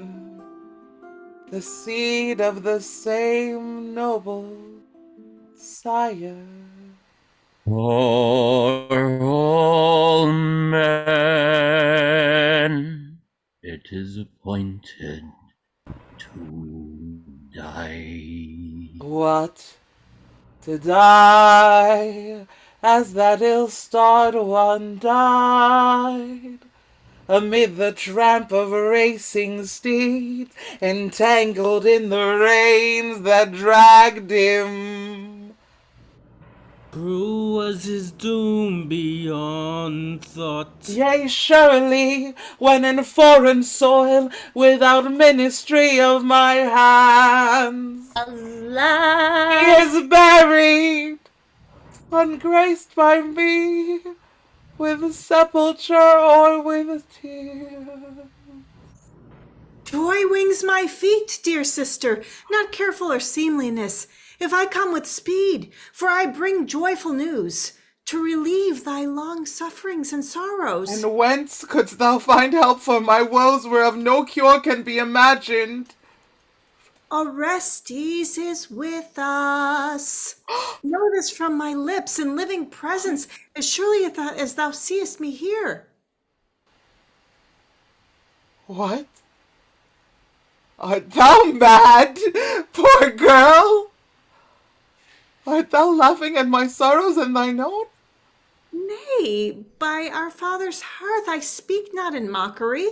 the seed of the same noble sire. For all men, it is appointed to die. What? To die as that ill-starred one died, amid the tramp of racing steeds, entangled in the reins that dragged him. Cruel was his doom beyond thought. Yea, surely, when in foreign soil, without ministry of my hands, Alas, he is buried, ungraced by me, with sepulture or with tears. Joy wings my feet, dear sister, not careful or seemliness, if I come with speed, for I bring joyful news, to relieve thy long sufferings and sorrows. And whence couldst thou find help for my woes whereof no cure can be imagined? Orestes is with us. Know this from my lips in living presence, as surely as thou seest me here. What? Art thou mad, poor girl? Art thou laughing at my sorrows and thine own? Nay, by our father's hearth, I speak not in mockery.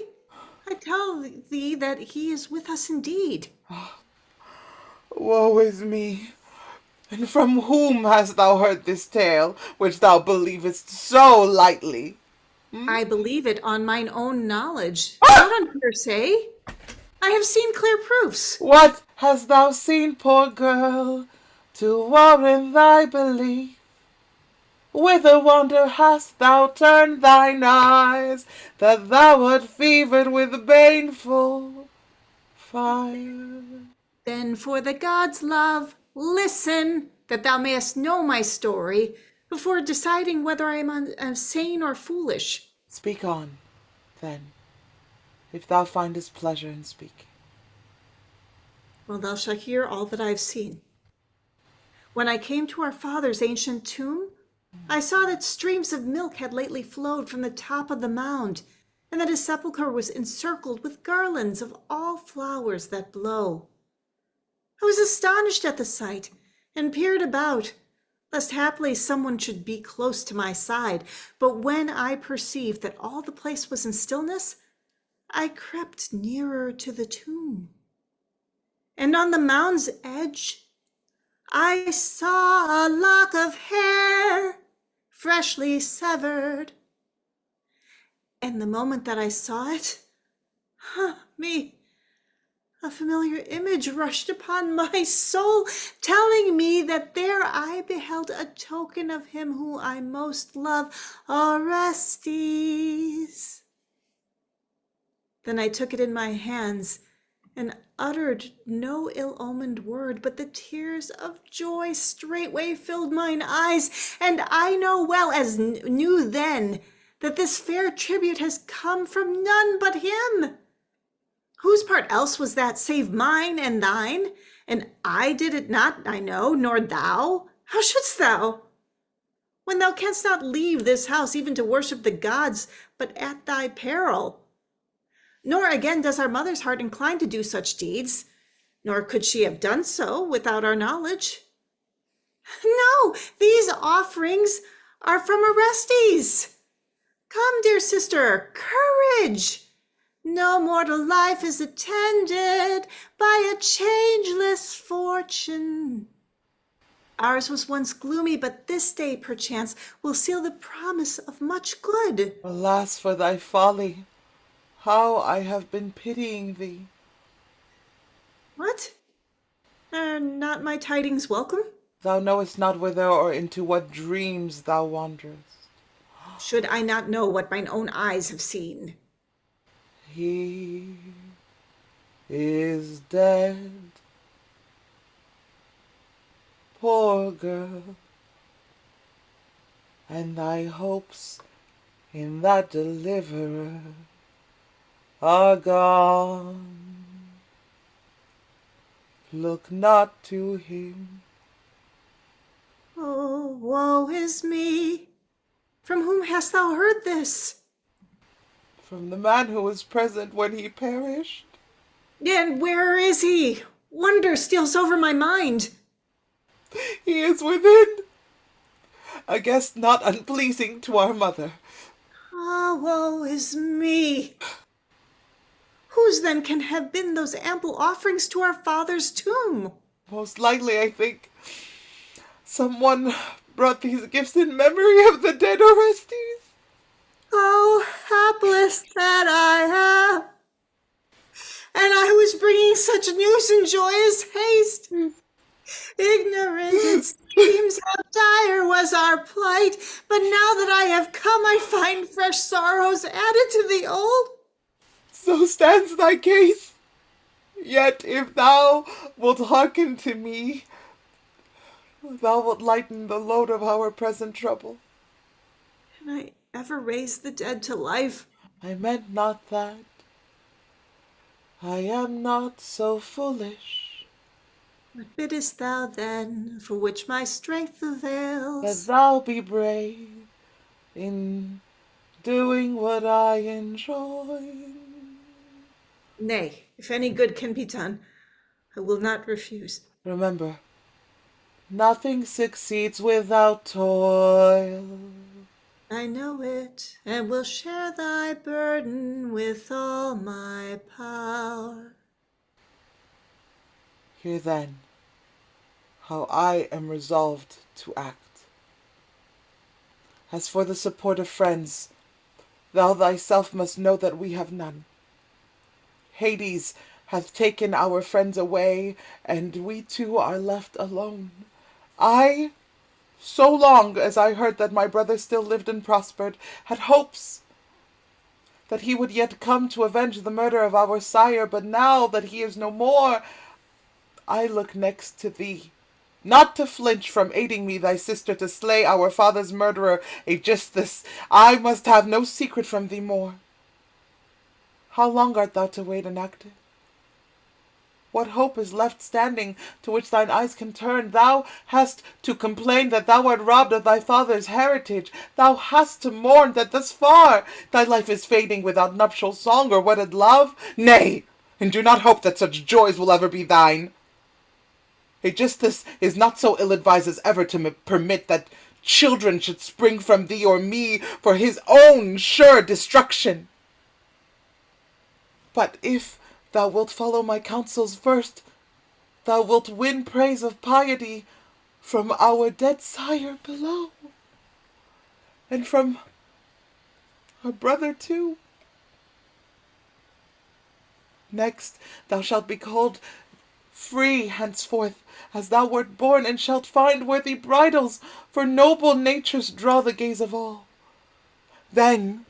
I tell thee that he is with us indeed. Woe is me! And from whom hast thou heard this tale, which thou believest so lightly? I believe it on mine own knowledge, not on hearsay. I have seen clear proofs. What hast thou seen, poor girl, to warrant thy belief? Whither, wonder, hast thou turned thine eyes, that thou art fevered with baneful fire? Then for the gods' love, listen, that thou mayest know my story, before deciding whether I am sane or foolish. Speak on, then, if thou findest pleasure in speaking. Well, thou shalt hear all that I have seen. When I came to our father's ancient tomb, I saw that streams of milk had lately flowed from the top of the mound, and that his sepulchre was encircled with garlands of all flowers that blow. I was astonished at the sight, and peered about, lest haply someone should be close to my side. But when I perceived that all the place was in stillness, I crept nearer to the tomb. And on the mound's edge, I saw a lock of hair, freshly severed. And the moment that I saw it, a familiar image rushed upon my soul, telling me that there I beheld a token of him who I most love, Orestes. Then I took it in my hands and uttered no ill-omened word, but the tears of joy straightway filled mine eyes, and I know well, as knew then, that this fair tribute has come from none but him. Whose part else was that save mine and thine? And I did it not, I know, nor thou. How shouldst thou? When thou canst not leave this house even to worship the gods, but at thy peril. Nor again does our mother's heart incline to do such deeds, nor could she have done so without our knowledge. No, these offerings are from Orestes. Come, dear sister, courage! No mortal life is attended by a changeless fortune. Ours was once gloomy, but this day, perchance, will seal the promise of much good. Alas for thy folly! How I have been pitying thee. What? Are not my tidings welcome? Thou knowest not whither or into what dreams thou wanderest. Should I not know what mine own eyes have seen? He is dead, poor girl, and thy hopes in that deliverer are gone. Look not to him. Oh, woe is me! From whom hast thou heard this? From the man who was present when he perished. And where is he? Wonder steals over my mind. He is within, a guest not unpleasing to our mother. Ah, woe is me! Whose then can have been those ample offerings to our father's tomb? Most likely, I think, someone brought these gifts in memory of the dead Orestes. Oh, hapless that I am! And I was bringing such news in joyous haste. Ignorant it seems how dire was our plight, but now that I have come, I find fresh sorrows added to the old. So stands thy case. Yet if thou wilt hearken to me, thou wilt lighten the load of our present trouble. Can I ever raise the dead to life? I meant not that. I am not so foolish. What biddest thou then, for which my strength avails? That thou be brave in doing what I enjoin. Nay, if any good can be done, I will not refuse. Remember, nothing succeeds without toil. I know it, and will share thy burden with all my power. Hear then how I am resolved to act. As for the support of friends, thou thyself must know that we have none. Hades hath taken our friends away, and we two are left alone. I, so long as I heard that my brother still lived and prospered, had hopes that he would yet come to avenge the murder of our sire, but now that he is no more, I look next to thee, not to flinch from aiding me, thy sister, to slay our father's murderer, Aegisthus. I must have no secret from thee more. How long art thou to wait inactive? What hope is left standing to which thine eyes can turn? Thou hast to complain that thou art robbed of thy father's heritage. Thou hast to mourn that thus far thy life is fading without nuptial song or wedded love. Nay, and do not hope that such joys will ever be thine. Aegisthus is not so ill-advised as ever to permit that children should spring from thee or me for his own sure destruction. But if thou wilt follow my counsels first, thou wilt win praise of piety from our dead sire below, and from our brother too. Next thou shalt be called free henceforth, as thou wert born, and shalt find worthy bridals, for noble natures draw the gaze of all. Then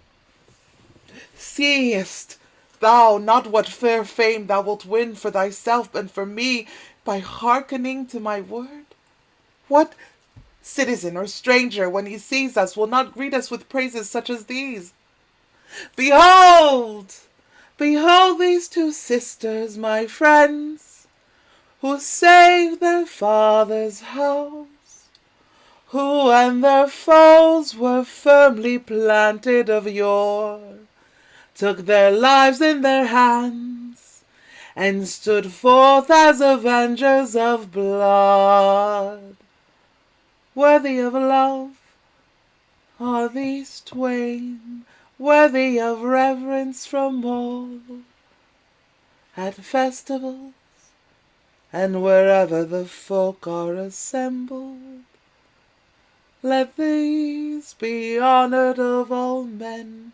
seest thou not what fair fame thou wilt win for thyself and for me by hearkening to my word? What citizen or stranger, when he sees us, will not greet us with praises such as these? Behold! Behold these two sisters, my friends, who saved their father's house, who when their foes were firmly planted of yore, took their lives in their hands, and stood forth as avengers of blood. Worthy of love are these twain, worthy of reverence from all, at festivals and wherever the folk are assembled. Let these be honored of all men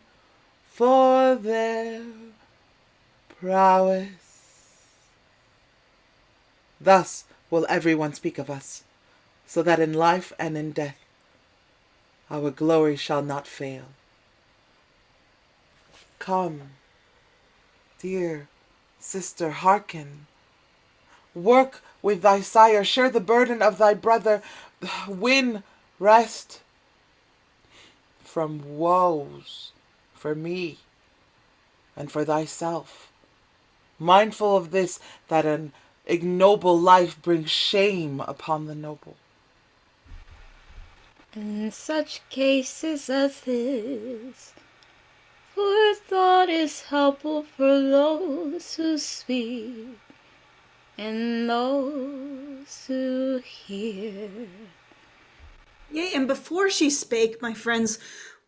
for their prowess. Thus will everyone speak of us, so that in life and in death our glory shall not fail. Come, dear sister, hearken. Work with thy sire, share the burden of thy brother, win rest from woes for me and for thyself, mindful of this, that an ignoble life brings shame upon the noble. In such cases as this, forethought is helpful for those who speak and those who hear. Yea, and before she spake, my friends,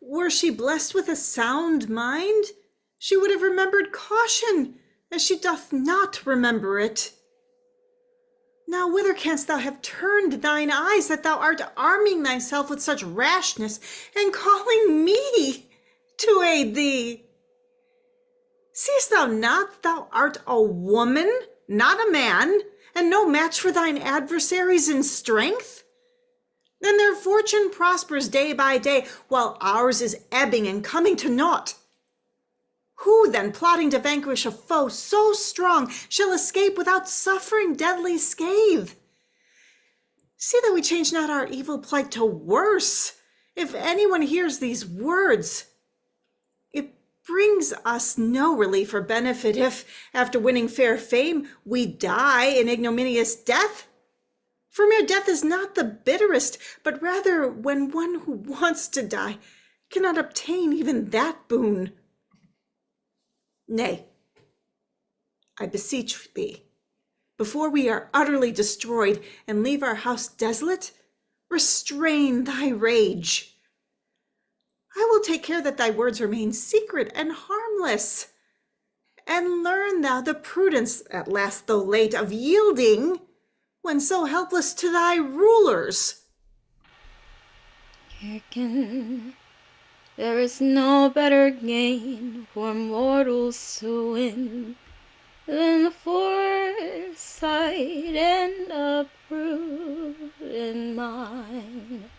were she blessed with a sound mind, she would have remembered caution, as she doth not remember it. Now whither canst thou have turned thine eyes, that thou art arming thyself with such rashness, and calling me to aid thee? Seest thou not thou art a woman, not a man, and no match for thine adversaries in strength? Then their fortune prospers day by day, while ours is ebbing and coming to naught. Who then, plotting to vanquish a foe so strong, shall escape without suffering deadly scathe? See that we change not our evil plight to worse. If anyone hears these words, it brings us no relief or benefit if, after winning fair fame, we die an ignominious death. For mere death is not the bitterest, but rather when one who wants to die cannot obtain even that boon. Nay, I beseech thee, before we are utterly destroyed and leave our house desolate, restrain thy rage. I will take care that thy words remain secret and harmless. And learn thou the prudence, at last though late, of yielding when so helpless to thy rulers. Hearken, there is no better gain for mortals to win than foresight and a prudent mind.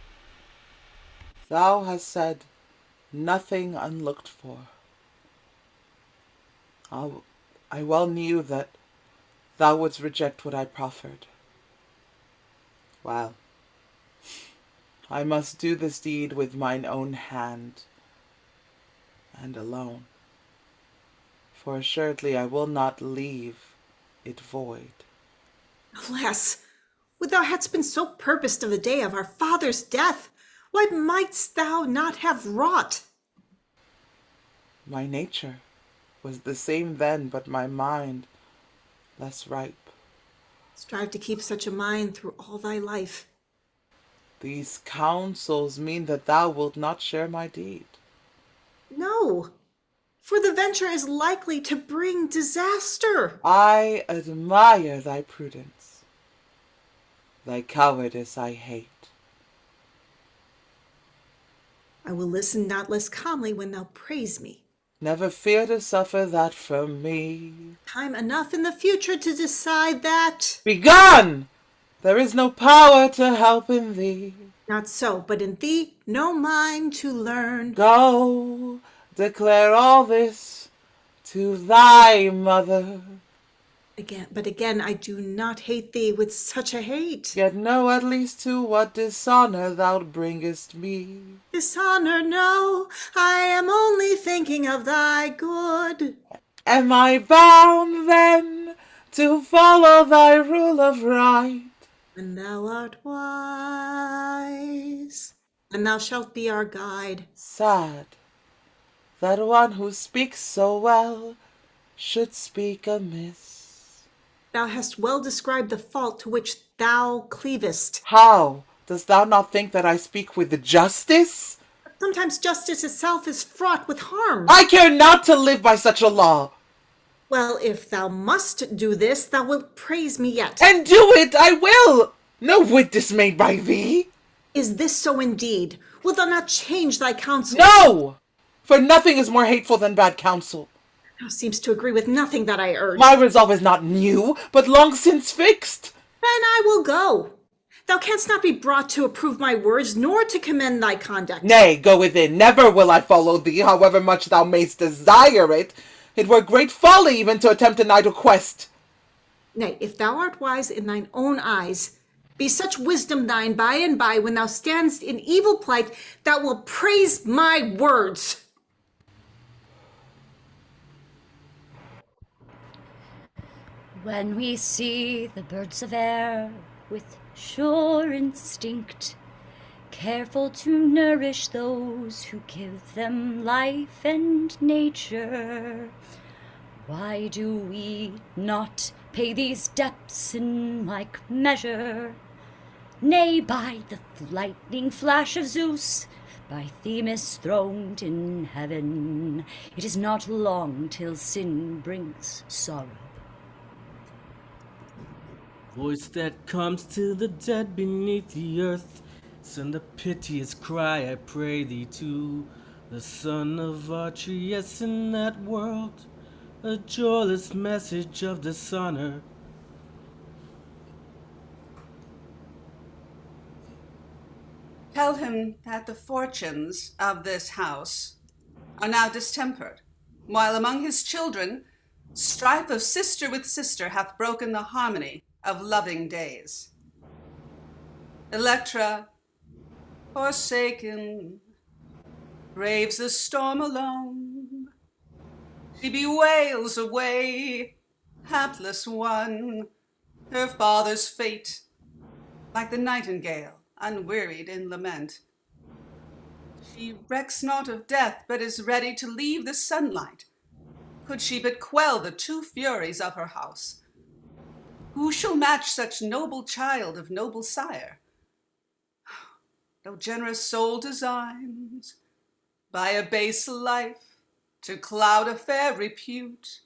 Thou hast said nothing unlooked for. I well knew that thou wouldst reject what I proffered. Well, I must do this deed with mine own hand, and alone. For assuredly I will not leave it void. Alas, would thou hadst been so purposed of the day of our father's death, what mightst thou not have wrought? My nature was the same then, but my mind less ripe. Strive to keep such a mind through all thy life. These counsels mean that thou wilt not share my deed. No, for the venture is likely to bring disaster. I admire thy prudence. Thy cowardice I hate. I will listen not less calmly when thou praise me. Never fear to suffer that from me. Time enough in the future to decide that. Begone! There is no power to help in thee. Not so, but in thee no mind to learn. Go, declare all this to thy mother. Again, I do not hate thee with such a hate. Yet know at least to what dishonor thou bringest me. Dishonor, no, I am only thinking of thy good. Am I bound, then, to follow thy rule of right? When thou art wise, and thou shalt be our guide. Sad that one who speaks so well should speak amiss. Thou hast well described the fault to which thou cleavest. How? Dost thou not think that I speak with justice? Sometimes justice itself is fraught with harm. I care not to live by such a law. Well, if thou must do this, thou wilt praise me yet. And do it I will. No whit dismayed by thee. Is this so indeed? Wilt thou not change thy counsel? No! For nothing is more hateful than bad counsel. Thou seemst to agree with nothing that I urge. My resolve is not new, but long since fixed. Then I will go. Thou canst not be brought to approve my words, nor to commend thy conduct. Nay, go within. Never will I follow thee, however much thou mayst desire it. It were great folly even to attempt an idle quest. Nay, if thou art wise in thine own eyes, be such wisdom thine by and by, when thou standst in evil plight, thou wilt praise my words. When we see the birds of air with sure instinct, careful to nourish those who give them life and nature, why do we not pay these depths in like measure? Nay, by the lightning flash of Zeus, by Themis throned in heaven, it is not long till sin brings sorrow. Voice that comes to the dead beneath the earth, send a piteous cry, I pray thee, to the son of Atreus in that world, a joyless message of dishonor. Tell him that the fortunes of this house are now distempered, while among his children strife of sister with sister hath broken the harmony of loving days. Electra, forsaken, braves the storm alone. She bewails away, hapless one, her father's fate, like the nightingale, unwearied in lament. She recks not of death, but is ready to leave the sunlight, could she but quell the two furies of her house. Who shall match such noble child of noble sire? No generous soul designs, by a base life, to cloud a fair repute,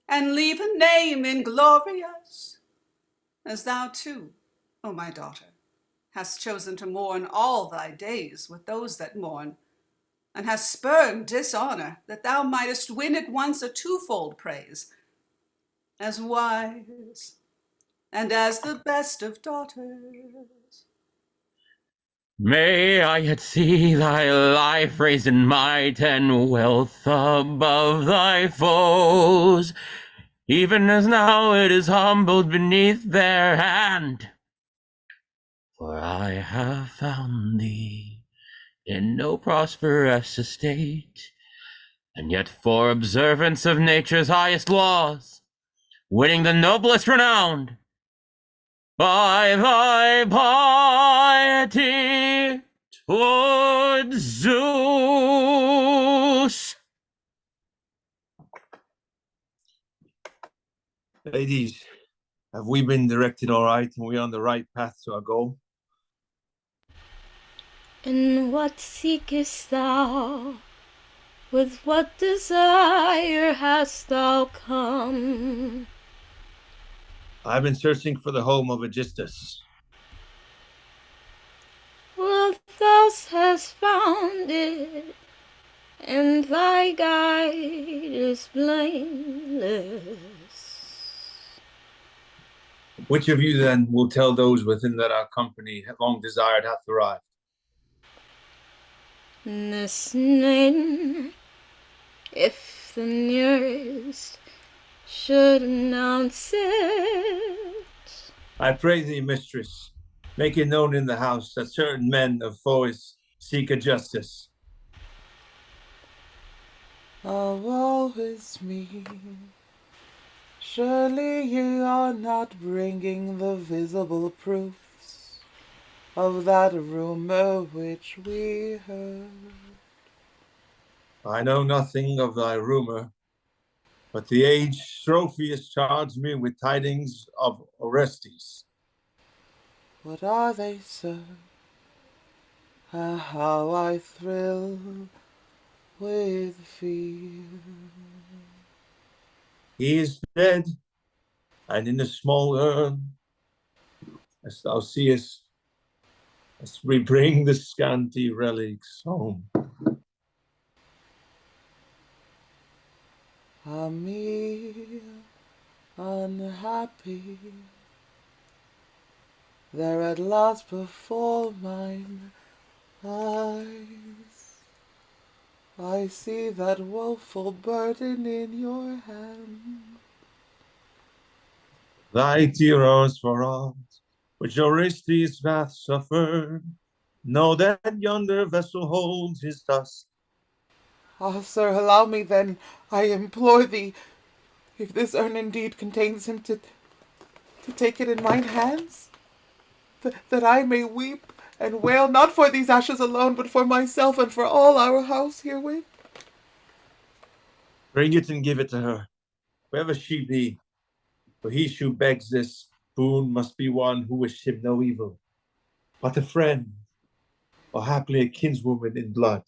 and leave a name inglorious, as thou too, O my daughter, hast chosen to mourn all thy days with those that mourn, and hast spurned dishonor, that thou mightest win at once a twofold praise, as wise and as the best of daughters. May I yet see thy life raised in might and wealth above thy foes, even as now it is humbled beneath their hand. For I have found thee in no prosperous estate, and yet for observance of nature's highest laws, winning the noblest renown by thy piety towards Zeus. Ladies, have we been directed all right and we on the right path to our goal? And what seekest thou? With what desire hast thou come? I've been searching for the home of Aegisthus. Well, thou hast found it, and thy guide is blameless. Which of you then will tell those within that our company long desired hath arrived? Listening, if the nearest should announce it. I pray thee, mistress, make it known in the house that certain men of Phois seek a justice. Oh, woe is me. Surely ye are not bringing the visible proofs of that rumor which we heard. I know nothing of thy rumor, but the aged Strophius charged me with tidings of Orestes. What are they, sir? Ah, how I thrill with fear. He is dead, and in a small urn, as thou seest, as we bring the scanty relics home. Ah, me, unhappy, there at last before mine eyes, I see that woeful burden in your hand. Thy tears for aught, which Orestes hath suffered, know that yonder vessel holds his dust. Ah, sir, allow me then, I implore thee, if this urn indeed contains him, to take it in mine hands, that I may weep and wail, not for these ashes alone, but for myself and for all our house herewith. Bring it and give it to her, whoever she be, for he who begs this boon must be one who wished him no evil, but a friend, or haply a kinswoman in blood.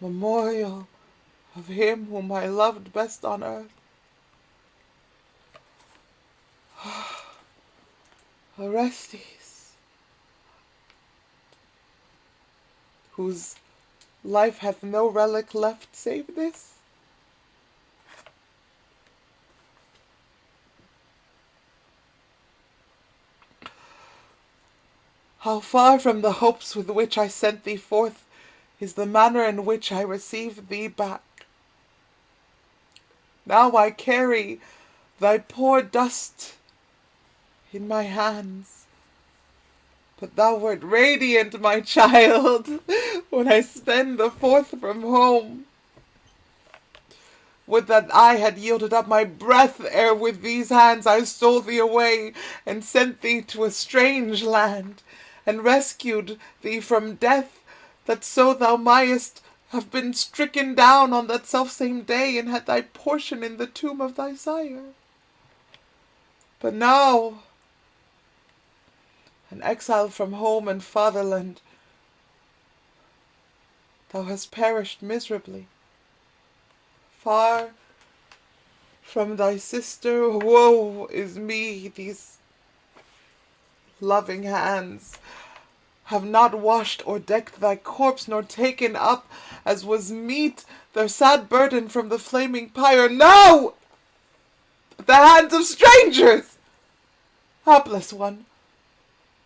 Memorial of him whom I loved best on earth. Orestes, whose life hath no relic left save this. How far from the hopes with which I sent thee forth is the manner in which I receive thee back. Now I carry thy poor dust in my hands, but thou wert radiant, my child, when I sped the forth from home. Would that I had yielded up my breath ere with these hands I stole thee away and sent thee to a strange land, and rescued thee from death, that so thou mightest have been stricken down on that selfsame day, and had thy portion in the tomb of thy sire. But now, an exile from home and fatherland, thou hast perished miserably. Far from thy sister, woe is me! These loving hands have not washed or decked thy corpse, nor taken up, as was meet, their sad burden from the flaming pyre. No! The hands of strangers! Hapless one,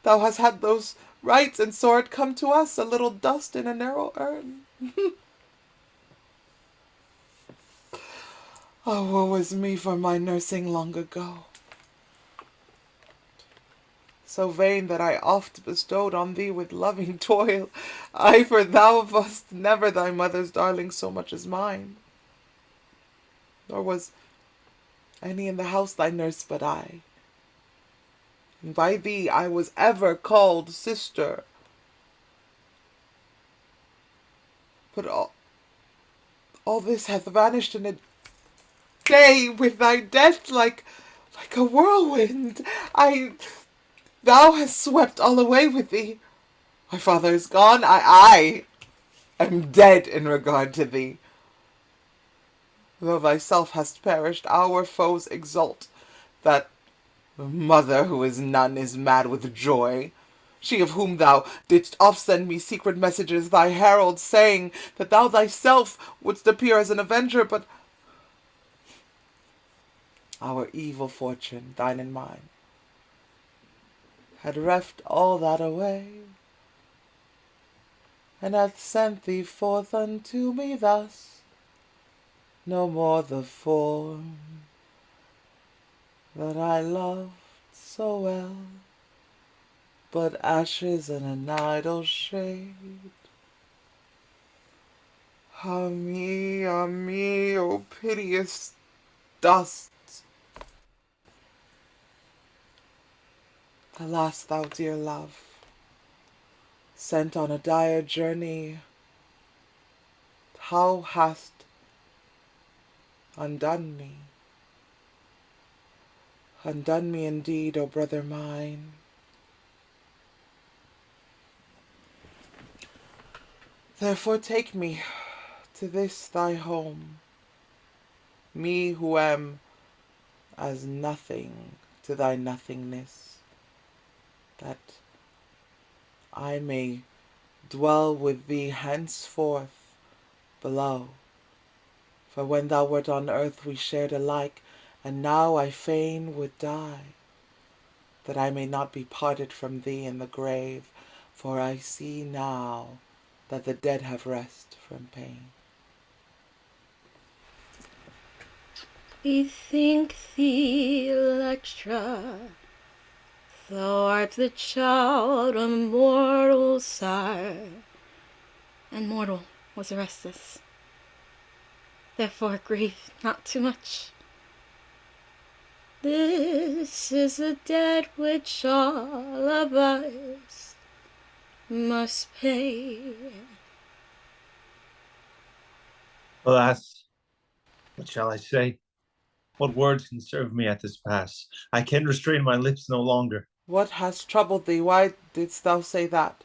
thou hast had those rites, and saw it come to us, a little dust in a narrow urn. Oh, woe is me for my nursing long ago! So vain that I oft bestowed on thee with loving toil. Ay, for thou wast never thy mother's darling so much as mine. Nor was any in the house thy nurse but I. And by thee I was ever called sister. But all this hath vanished in a day with thy death, like a whirlwind. Thou hast swept all away with thee. My father is gone. I am dead in regard to thee. Though thyself hast perished, our foes exult that the mother who is none is mad with joy. She of whom thou didst oft send me secret messages, thy herald, saying that thou thyself wouldst appear as an avenger, but our evil fortune, thine and mine, had reft all that away, and hath sent thee forth unto me thus, no more the form that I loved so well, but ashes and an idle shade. Ah me, O piteous dust! Alas, thou dear love, sent on a dire journey, thou hast undone me. Undone me indeed, O brother mine. Therefore take me to this thy home, me who am as nothing to thy nothingness, that I may dwell with thee henceforth below. For when thou wert on earth we shared alike, and now I fain would die, that I may not be parted from thee in the grave, for I see now that the dead have rest from pain. Bethink thee, Electra, thou art the child of mortal sire, and mortal was Orestes. Therefore grieve not too much. This is a debt which all of us must pay. Alas, what shall I say? What words can serve me at this pass? I can restrain my lips no longer. What has troubled thee? Why didst thou say that?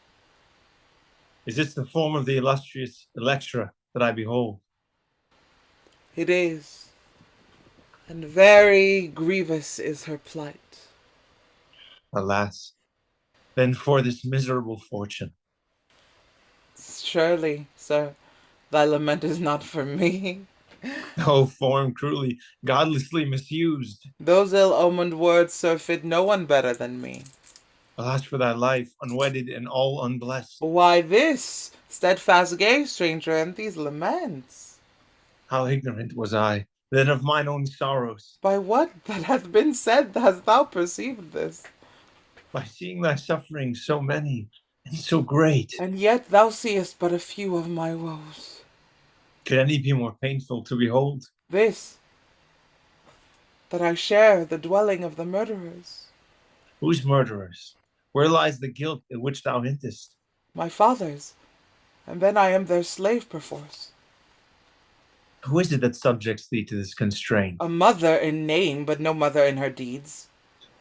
Is this the form of the illustrious Electra that I behold? It is, and very grievous is her plight. Alas, then for this miserable fortune. Surely, sir, thy lament is not for me. O form cruelly, godlessly misused. Those ill-omened words, sir, fit no one better than me. Alas for thy life, unwedded and all unblessed. Why this steadfast gaze, stranger, and these laments? How ignorant was I, then of mine own sorrows. By what that hath been said hast thou perceived this? By seeing thy sufferings so many and so great. And yet thou seest but a few of my woes. Could any be more painful to behold? This, that I share the dwelling of the murderers. Whose murderers? Where lies the guilt in which thou hintest? My father's, and then I am their slave perforce. Who is it that subjects thee to this constraint? A mother in name, but no mother in her deeds.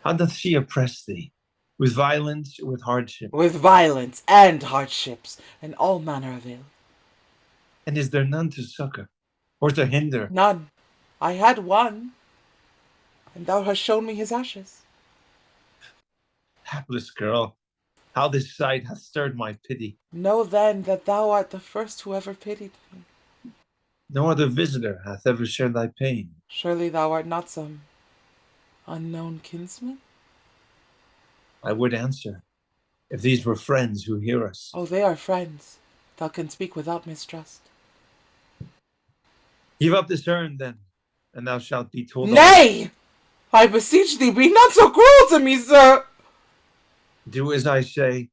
How doth she oppress thee? With violence or with hardship? With violence and hardships, and all manner of ill. And is there none to succor, or to hinder? None. I had one, and thou hast shown me his ashes. Hapless girl, how this sight hath stirred my pity. Know then that thou art the first who ever pitied me. No other visitor hath ever shared thy pain. Surely thou art not some unknown kinsman? I would answer, if these were friends who hear us. Oh, they are friends. Thou canst speak without mistrust. Give up this urn, then, and thou shalt be told. Nay! I beseech thee, be not so cruel to me, sir! Do as I say,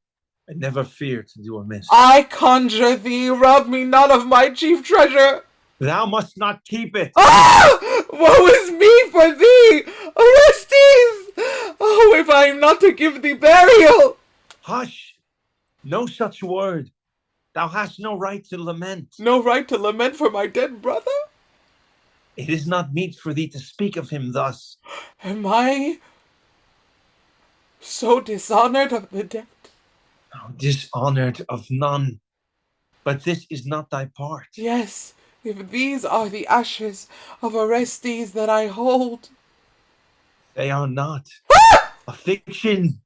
and never fear to do amiss. I conjure thee, rob me not of my chief treasure! Thou must not keep it! Ah! Woe is me for thee! Orestes! Oh, if I am not to give thee burial! Hush! No such word. Thou hast no right to lament. No right to lament for my dead brother? It is not meet for thee to speak of him thus. Am I so dishonored of the dead? Oh, dishonored of none. But this is not thy part. Yes, if these are the ashes of Orestes that I hold. They are not. A fiction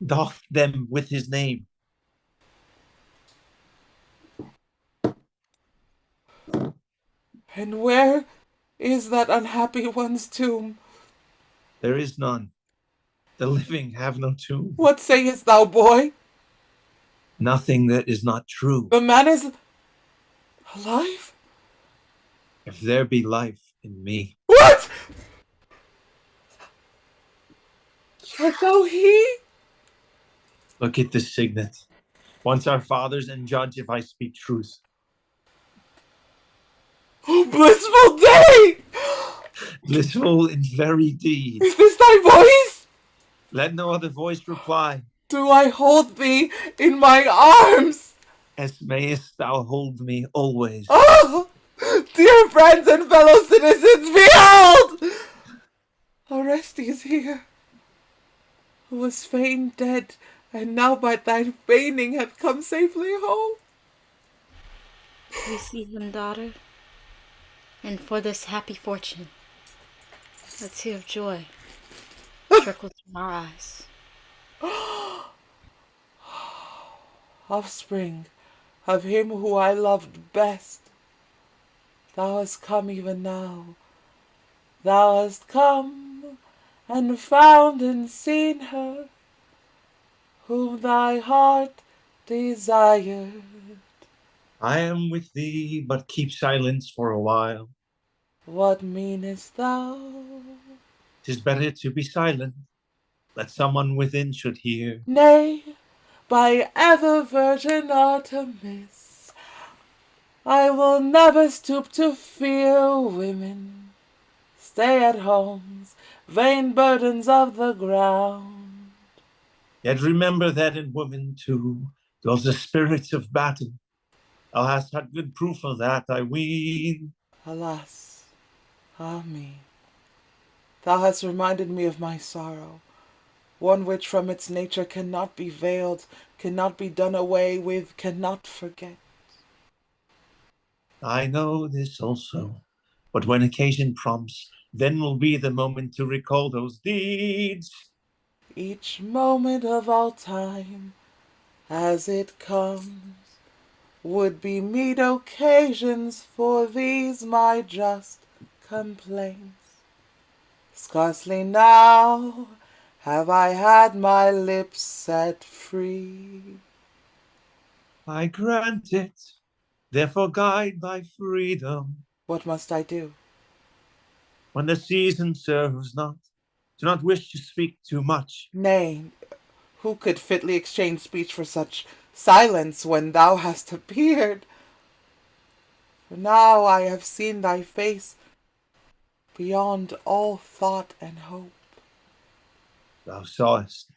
doth them with his name. And where is that unhappy one's tomb? There is none. The living have no tomb. What sayest thou, boy? Nothing that is not true. The man is alive? If there be life in me. What? Art thou he? Look at this signet. Once our fathers, and judge if I speak truth. Oh, blissful day! Blissful in very deed. Is this thy voice? Let no other voice reply. Do I hold thee in my arms? As mayest thou hold me always. Oh, dear friends and fellow citizens, behold! Orestes here, who was fain dead, and now by thy feigning hath come safely home. You see him, daughter? And for this happy fortune, a tear of joy trickles from our eyes. Offspring of him who I loved best, thou hast come even now. Thou hast come and found and seen her, whom thy heart desired. I am with thee, but keep silence for a while. What meanest thou? 'Tis better to be silent, let someone within should hear. Nay, by ever Virgin Artemis, I will never stoop to fear women. Stay-at-homes, vain burdens of the ground. Yet remember that in women too dwells the spirit of battle. Thou hast had good proof of that, I ween. Alas, ah me, thou hast reminded me of my sorrow, one which from its nature cannot be veiled, cannot be done away with, cannot forget. I know this also, but when occasion prompts, then will be the moment to recall those deeds. Each moment of all time, as it comes, would be meet occasions for these my just complaints. Scarcely now have I had my lips set free. I grant it, therefore guide thy freedom. What must I do? When the season serves not, do not wish to speak too much. Nay, who could fitly exchange speech for such silence when thou hast appeared? For now I have seen thy face beyond all thought and hope. Thou sawest,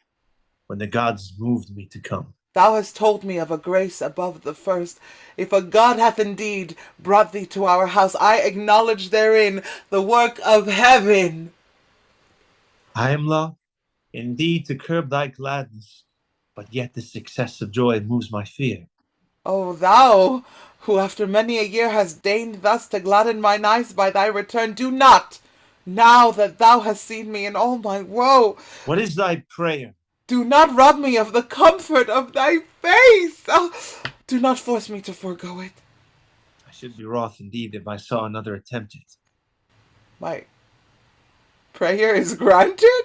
when the gods moved me to come. Thou hast told me of a grace above the first. If a god hath indeed brought thee to our house, I acknowledge therein the work of heaven. I am loth, indeed, to curb thy gladness, but yet this excessive joy moves my fear. O thou, who after many a year hast deigned thus to gladden mine eyes by thy return, do not, now that thou hast seen me in all my woe, What is thy prayer? do not rob me of the comfort of thy face. Oh, do not force me to forego it. I should be wroth indeed if I saw another attempt it. My prayer is granted?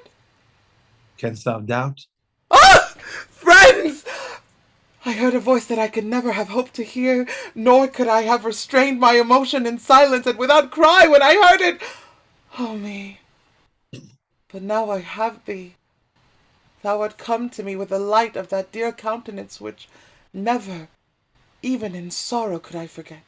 Canst thou doubt? Ah! Friends! I heard a voice that I could never have hoped to hear, nor could I have restrained my emotion in silence and without cry when I heard it. Oh me! But now I have thee. Thou art come to me with the light of that dear countenance which never, even in sorrow, could I forget.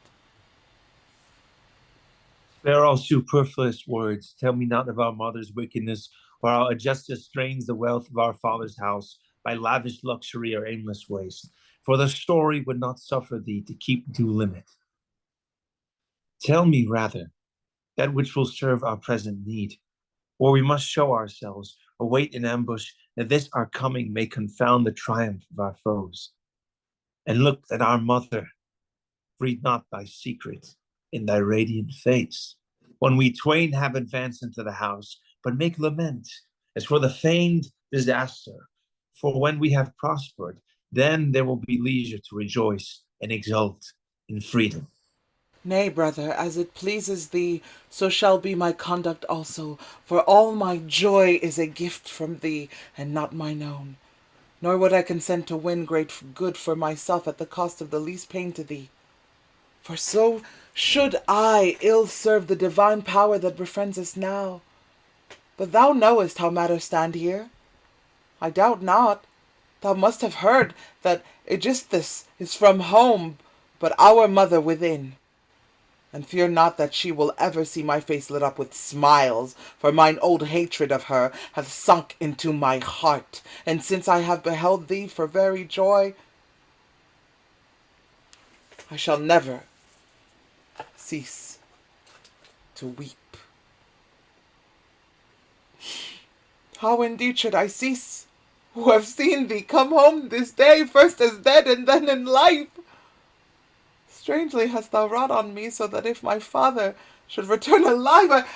Spare all superfluous words. Tell me not of our mother's wickedness, or how injustice strains the wealth of our father's house by lavish luxury or aimless waste. For the story would not suffer thee to keep due limit. Tell me rather that which will serve our present need, or we must show ourselves, await in ambush, that this our coming may confound the triumph of our foes. And look that our mother read not thy secret in thy radiant face, when we twain have advanced into the house, but make lament as for the feigned disaster. For when we have prospered, then there will be leisure to rejoice and exult in freedom. Nay, brother, as it pleases thee, so shall be my conduct also, for all my joy is a gift from thee, and not mine own. Nor would I consent to win great good for myself at the cost of the least pain to thee. For so should I ill serve the divine power that befriends us now. But thou knowest how matters stand here. I doubt not, thou must have heard that Aegisthus is from home, but our mother within. And fear not that she will ever see my face lit up with smiles, for mine old hatred of her hath sunk into my heart, and since I have beheld thee for very joy, I shall never cease to weep. How indeed should I cease, who have seen thee come home this day, first as dead and then in life? Strangely hast thou wrought on me, so that if my father should return alive,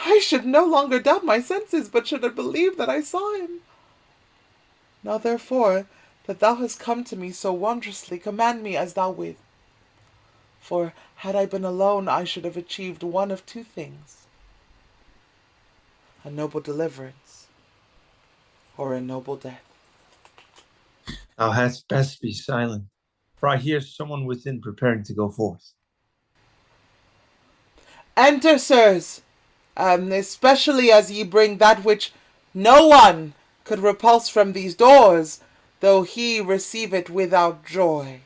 I should no longer doubt my senses, but should have believed that I saw him. Now therefore, that thou hast come to me so wondrously, command me as thou wilt. For had I been alone, I should have achieved one of two things: a noble deliverance, or a noble death. Thou hadst best be silent, for I hear someone within preparing to go forth. Enter, sirs, especially as ye bring that which no one could repulse from these doors, though he receive it without joy.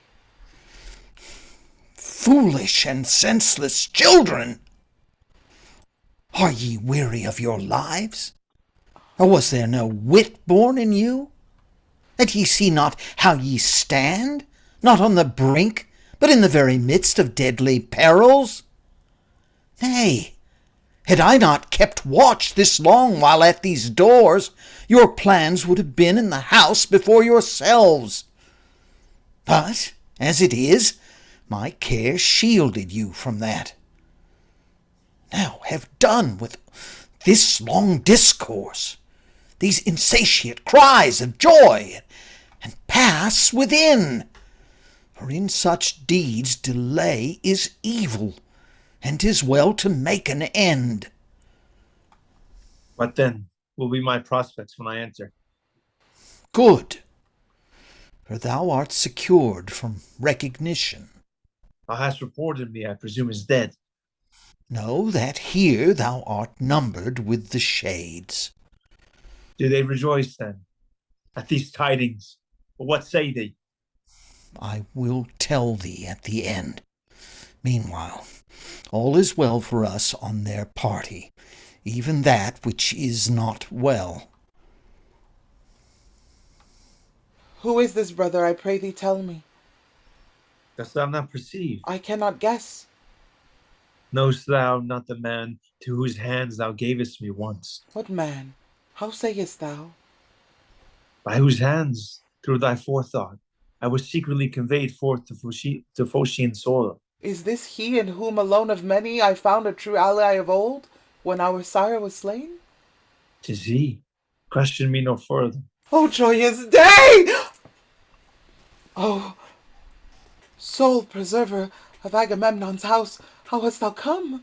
Foolish and senseless children! Are ye weary of your lives? Or was there no wit born in you? That ye see not how ye stand, not on the brink, but in the very midst of deadly perils? Nay, had I not kept watch this long while at these doors, your plans would have been in the house before yourselves. But, as it is, my care shielded you from that. Now have done with this long discourse, these insatiate cries of joy, and pass within. For in such deeds delay is evil, and 'tis well to make an end. What then will be my prospects when I enter? Good, for thou art secured from recognition. Thou hast reported me, I presume, as dead. Know that here thou art numbered with the shades. Do they rejoice, then, at these tidings? Or what say they? I will tell thee at the end. Meanwhile, all is well for us on their party, even that which is not well. Who is this brother, I pray thee tell me? Dost thou not perceive? I cannot guess. Knowest thou not the man to whose hands thou gavest me once? What man? How sayest thou? By whose hands, through thy forethought, I was secretly conveyed forth to Phocian soil. Is this he in whom alone of many I found a true ally of old, when our sire was slain? 'Tis he. Question me no further. Oh, joyous day! Oh, sole preserver of Agamemnon's house, how hast thou come?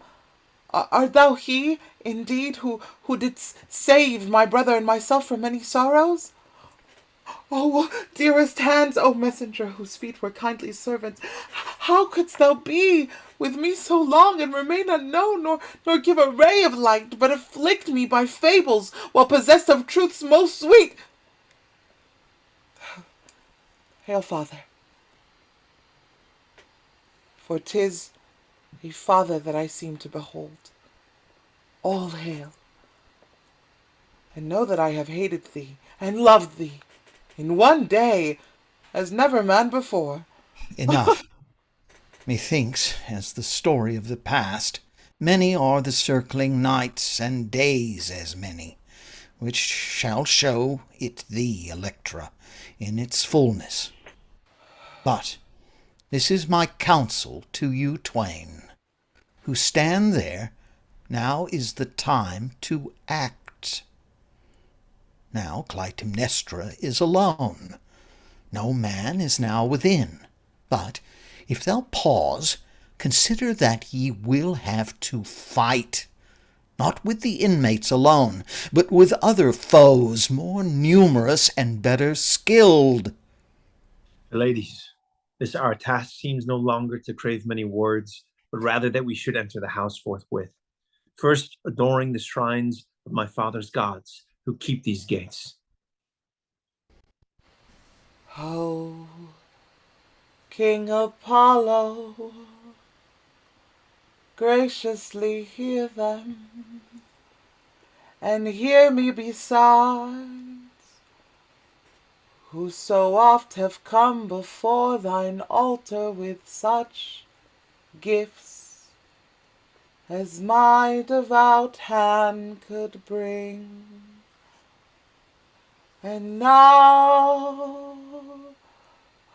Art thou he, indeed, who didst save my brother and myself from many sorrows? Oh, dearest hands, O messenger, whose feet were kindly servants, how couldst thou be with me so long and remain unknown, nor give a ray of light, but afflict me by fables, while possessed of truths most sweet? Hail, Father, for 'tis a father that I seem to behold. All hail, and know that I have hated thee and loved thee in one day as never man before. Enough. Methinks, as the story of the past, many are the circling nights, and days as many, which shall show it thee, Electra, in its fullness. But this is my counsel to you twain, who stand there. Now is the time to act. Now Clytemnestra is alone. No man is now within. But if thou pause, consider that ye will have to fight, not with the inmates alone, but with other foes more numerous and better skilled. Ladies, this our task seems no longer to crave many words, but rather that we should enter the house forthwith, first adoring the shrines of my father's gods, who keep these gates. Oh, King Apollo, graciously hear them, and hear me besides, who so oft have come before thine altar with such gifts as my devout hand could bring. And now,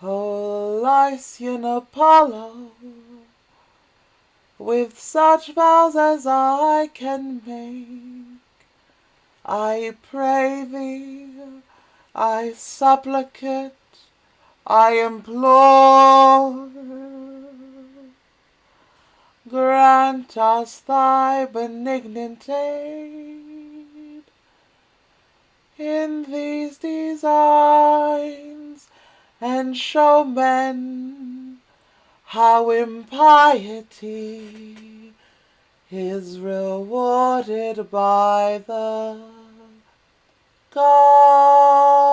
O Lycian Apollo, with such vows as I can make, I pray thee, I supplicate, I implore, grant us thy benignant aid in these designs, and show men how impiety is rewarded by the gods.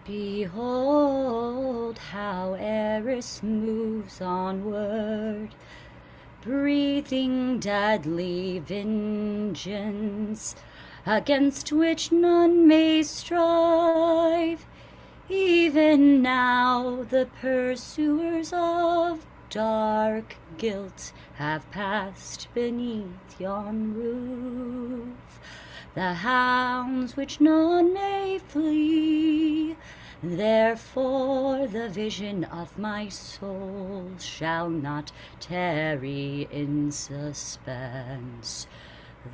Behold how Eris moves onward, breathing deadly vengeance, against which none may strive. Even now the pursuers of dark guilt have passed beneath yon roof, the hounds which none may flee. Therefore the vision of my soul shall not tarry in suspense.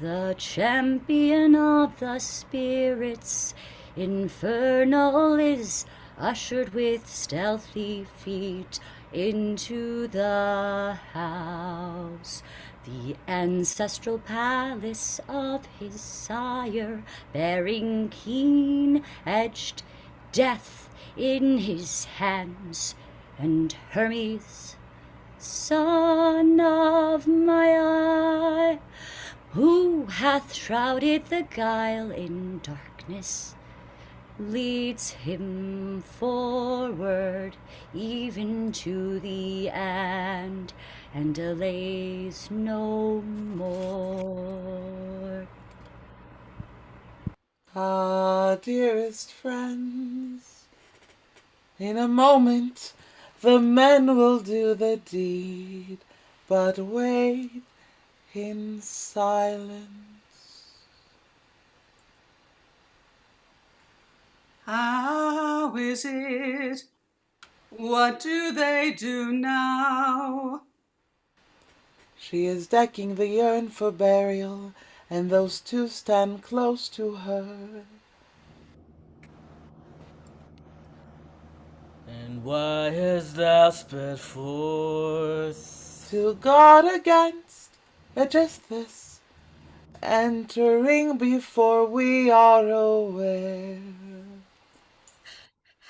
The champion of the spirits infernal is ushered with stealthy feet into the house, the ancestral palace of his sire, bearing keen-edged death in his hands, and Hermes, son of my eye, who hath shrouded the guile in darkness, leads him forward even to the end, and delays no more. Ah, dearest friends, in a moment the men will do the deed, but wait in silence. How is it? What do they do now? She is decking the urn for burial, and those two stand close to her. And why hast thou sped forth? To guard against just this, entering before we are aware.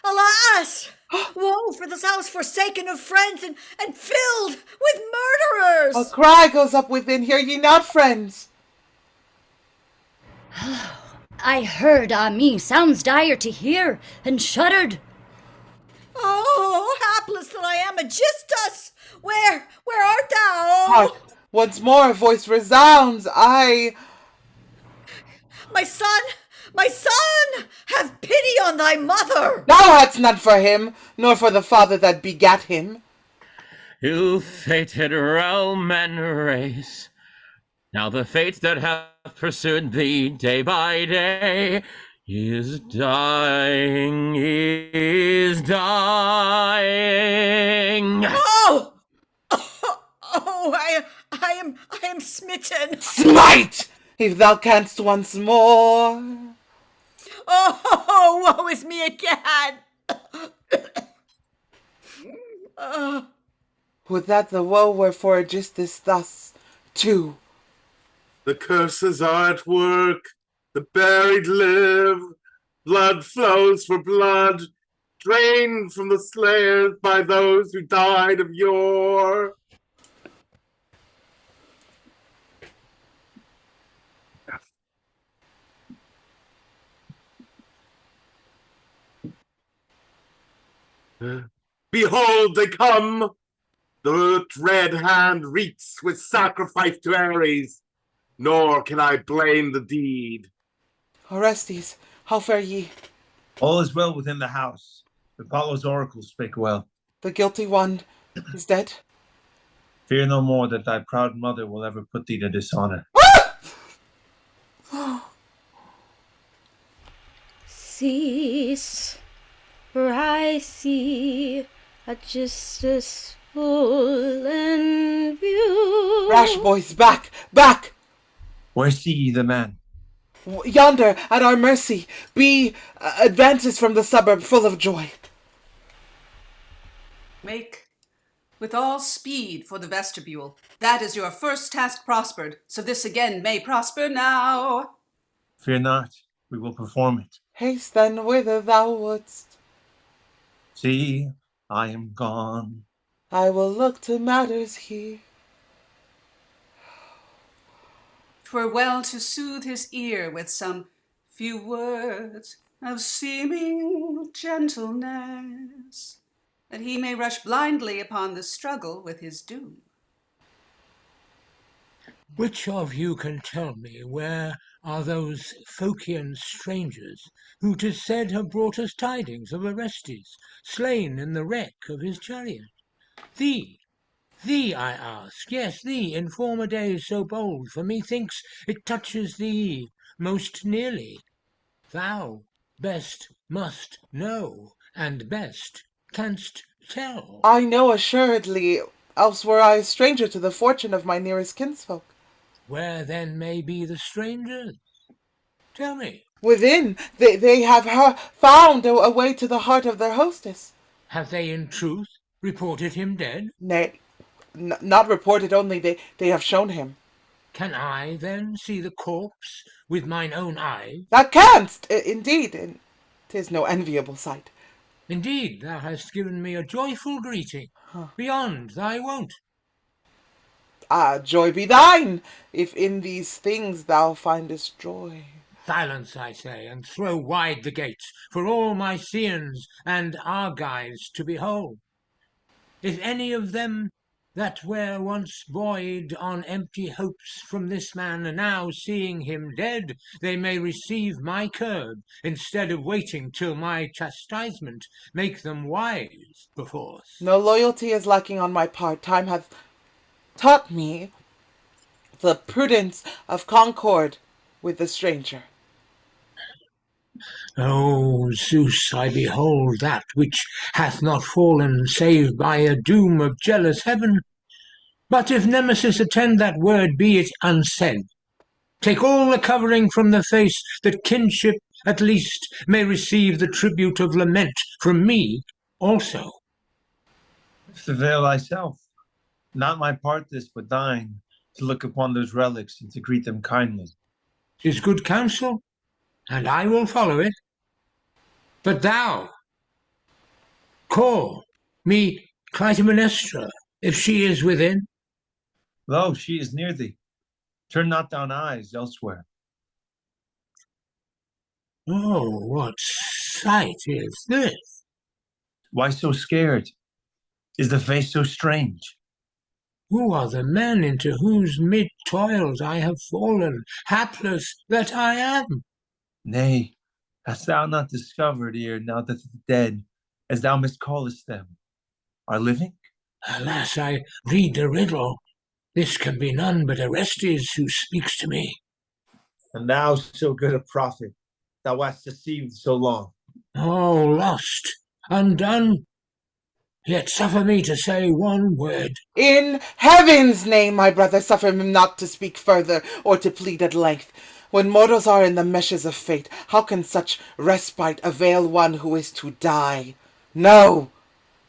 Alas! Woe for this house forsaken of friends and filled with murderers! A cry goes up within, hear ye not, friends? I heard, ah me, sounds dire to hear, and shuddered. Oh, hapless that I am, Aegisthus! Where art thou? Hark, once more a voice resounds, My son, have pity on thy mother! Thou hadst none for him, nor for the father that begat him. Ill-fated realm and race, now the fate that hath pursued thee day by day is dying, is dying. Oh, I am smitten. Smite, if thou canst once more. Oh, woe is me again. Would that the woe were for Aegisthus thus, too. The curses are at work, the buried live, blood flows for blood, drained from the slayers by those who died of yore. Behold, they come! The red hand reeks with sacrifice to Ares, nor can I blame the deed. Orestes, how fare ye? All is well within the house. Apollo's oracle spake well. The guilty one is dead. Fear no more that thy proud mother will ever put thee to dishonor. Cease, for I see Aegisthus full in view. Rash boys, back, back! Where see ye the man? Yonder, at our mercy, advances from the suburb full of joy. Make with all speed for the vestibule. That is your first task prospered, so this again may prosper now. Fear not, we will perform it. Haste then whither thou wouldst. See, I am gone. I will look to matters here. 'Twere well to soothe his ear with some few words of seeming gentleness, that he may rush blindly upon the struggle with his doom. Which of you can tell me where are those Phocian strangers who 'tis said have brought us tidings of Orestes, slain in the wreck of his chariot? Thee, I ask, yes, thee, in former days so bold, for methinks it touches thee most nearly. Thou best must know, and best canst tell. I know assuredly, else were I a stranger to the fortune of my nearest kinsfolk. Where then may be the strangers? Tell me. Within, they have found a way to the heart of their hostess. Have they in truth reported him dead? Nay, not reported only, they have shown him. Can I then see the corpse with mine own eyes? Thou canst, indeed, and 'tis no enviable sight. Indeed, thou hast given me a joyful greeting, beyond thy wont. Ah, joy be thine, if in these things thou findest joy. Silence, I say, and throw wide the gates for all Mysians and Argives to behold. If any of them that were once buoyed on empty hopes from this man, now seeing him dead, they may receive my curb, instead of waiting till my chastisement make them wise perforce. No loyalty is lacking on my part. Time hath taught me the prudence of concord with the stranger. O Zeus, I behold that which hath not fallen save by a doom of jealous heaven. But if Nemesis attend that word, be it unsaid. Take all the covering from the face, that kinship at least may receive the tribute of lament from me also. Veil thyself. Not my part this, but thine, to look upon those relics and to greet them kindly. 'Tis good counsel, and I will follow it. But thou, call me Clytemnestra, if she is within. Lo, she is near thee. Turn not thine eyes elsewhere. Oh, what sight is this? Why so scared? Is the face so strange? Who are the men into whose mid-toils I have fallen, hapless that I am? Nay, hast thou not discovered ere now that the dead, as thou miscallest them, are living? Alas, I read the riddle. This can be none but Orestes who speaks to me. And thou so good a prophet, thou wast deceived so long. Oh, lost, undone. Yet suffer me to say one word. In heaven's name, my brother, suffer him not to speak further or to plead at length. When mortals are in the meshes of fate, how can such respite avail one who is to die? No!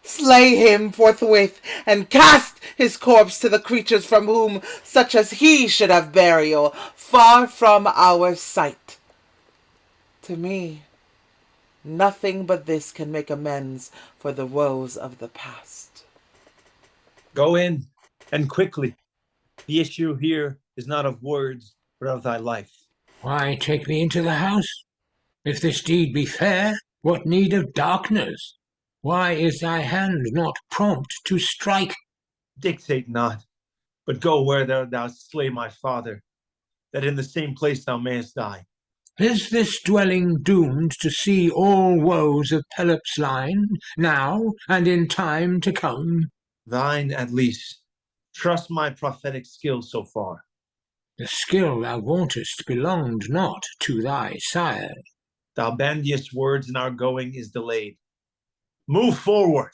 Slay him forthwith, and cast his corpse to the creatures from whom such as he should have burial, far from our sight. To me, nothing but this can make amends for the woes of the past. Go in, and quickly. The issue here is not of words, but of thy life. Why take me into the house? If this deed be fair, what need of darkness? Why is thy hand not prompt to strike? Dictate not, but go where thou slay my father, that in the same place thou mayest die. Is this dwelling doomed to see all woes of Pelops' line, now and in time to come? Thine at least. Trust my prophetic skill so far. The skill thou vauntest belonged not to thy sire. Thou bandiest words, and our going is delayed. Move forward.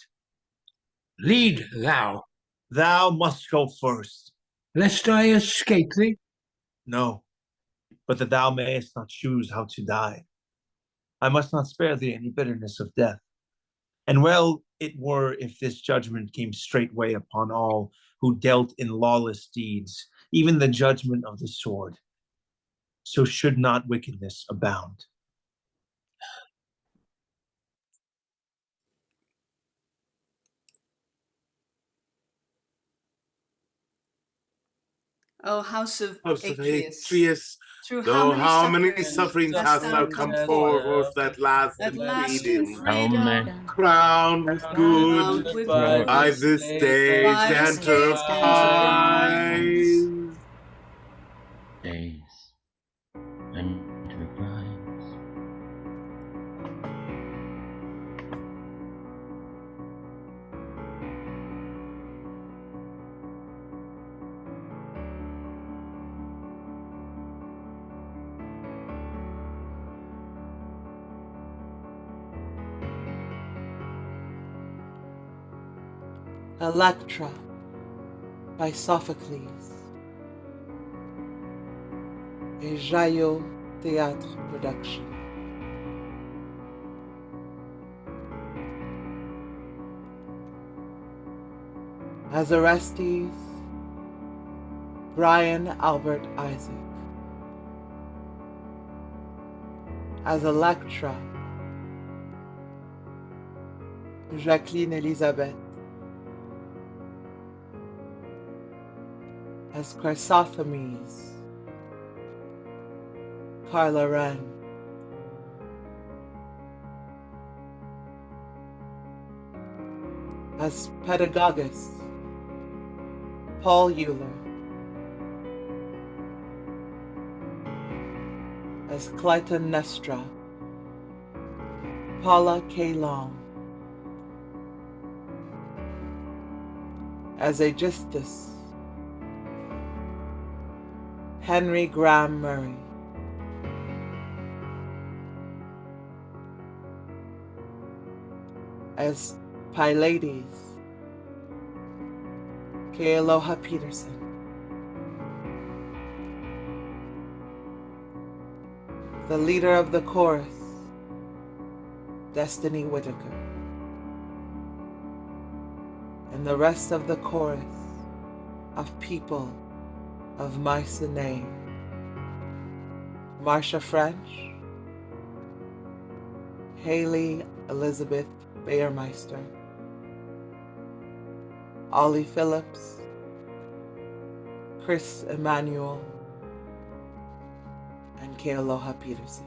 Lead thou. Thou must go first. Lest I escape thee? No, but that thou mayest not choose how to die. I must not spare thee any bitterness of death. And well it were if this judgment came straightway upon all who dealt in lawless deeds, even the judgment of the sword. So should not wickedness abound. O house of House of Atreus, Atreus, through though how many sufferings sufferings hast thou come forth at last at in last in freedom, How many freedom, crowned with crowned good, with by goodness, this day's by this day's enterprise. days enterprise? Electra by Sophocles. A JaYo Théâtre production. As Orestes, Brian Albert Isaac. As Electra, Jacqueline Elizabeth. As Chrysothemis, Carla Wren. As Pedagogist, Paul Euler. As Clytemnestra, Paula K. Long. As Aegisthus, Henry Graham Murray. As Pylades, Kealoha Peterson. The leader of the chorus, Destiny Whitaker. And the rest of the chorus of people of my Sine, Marsha French, Haley Elizabeth Bayermeister, Ollie Phillips, Chris Emmanuel, and Kealoha Peterson.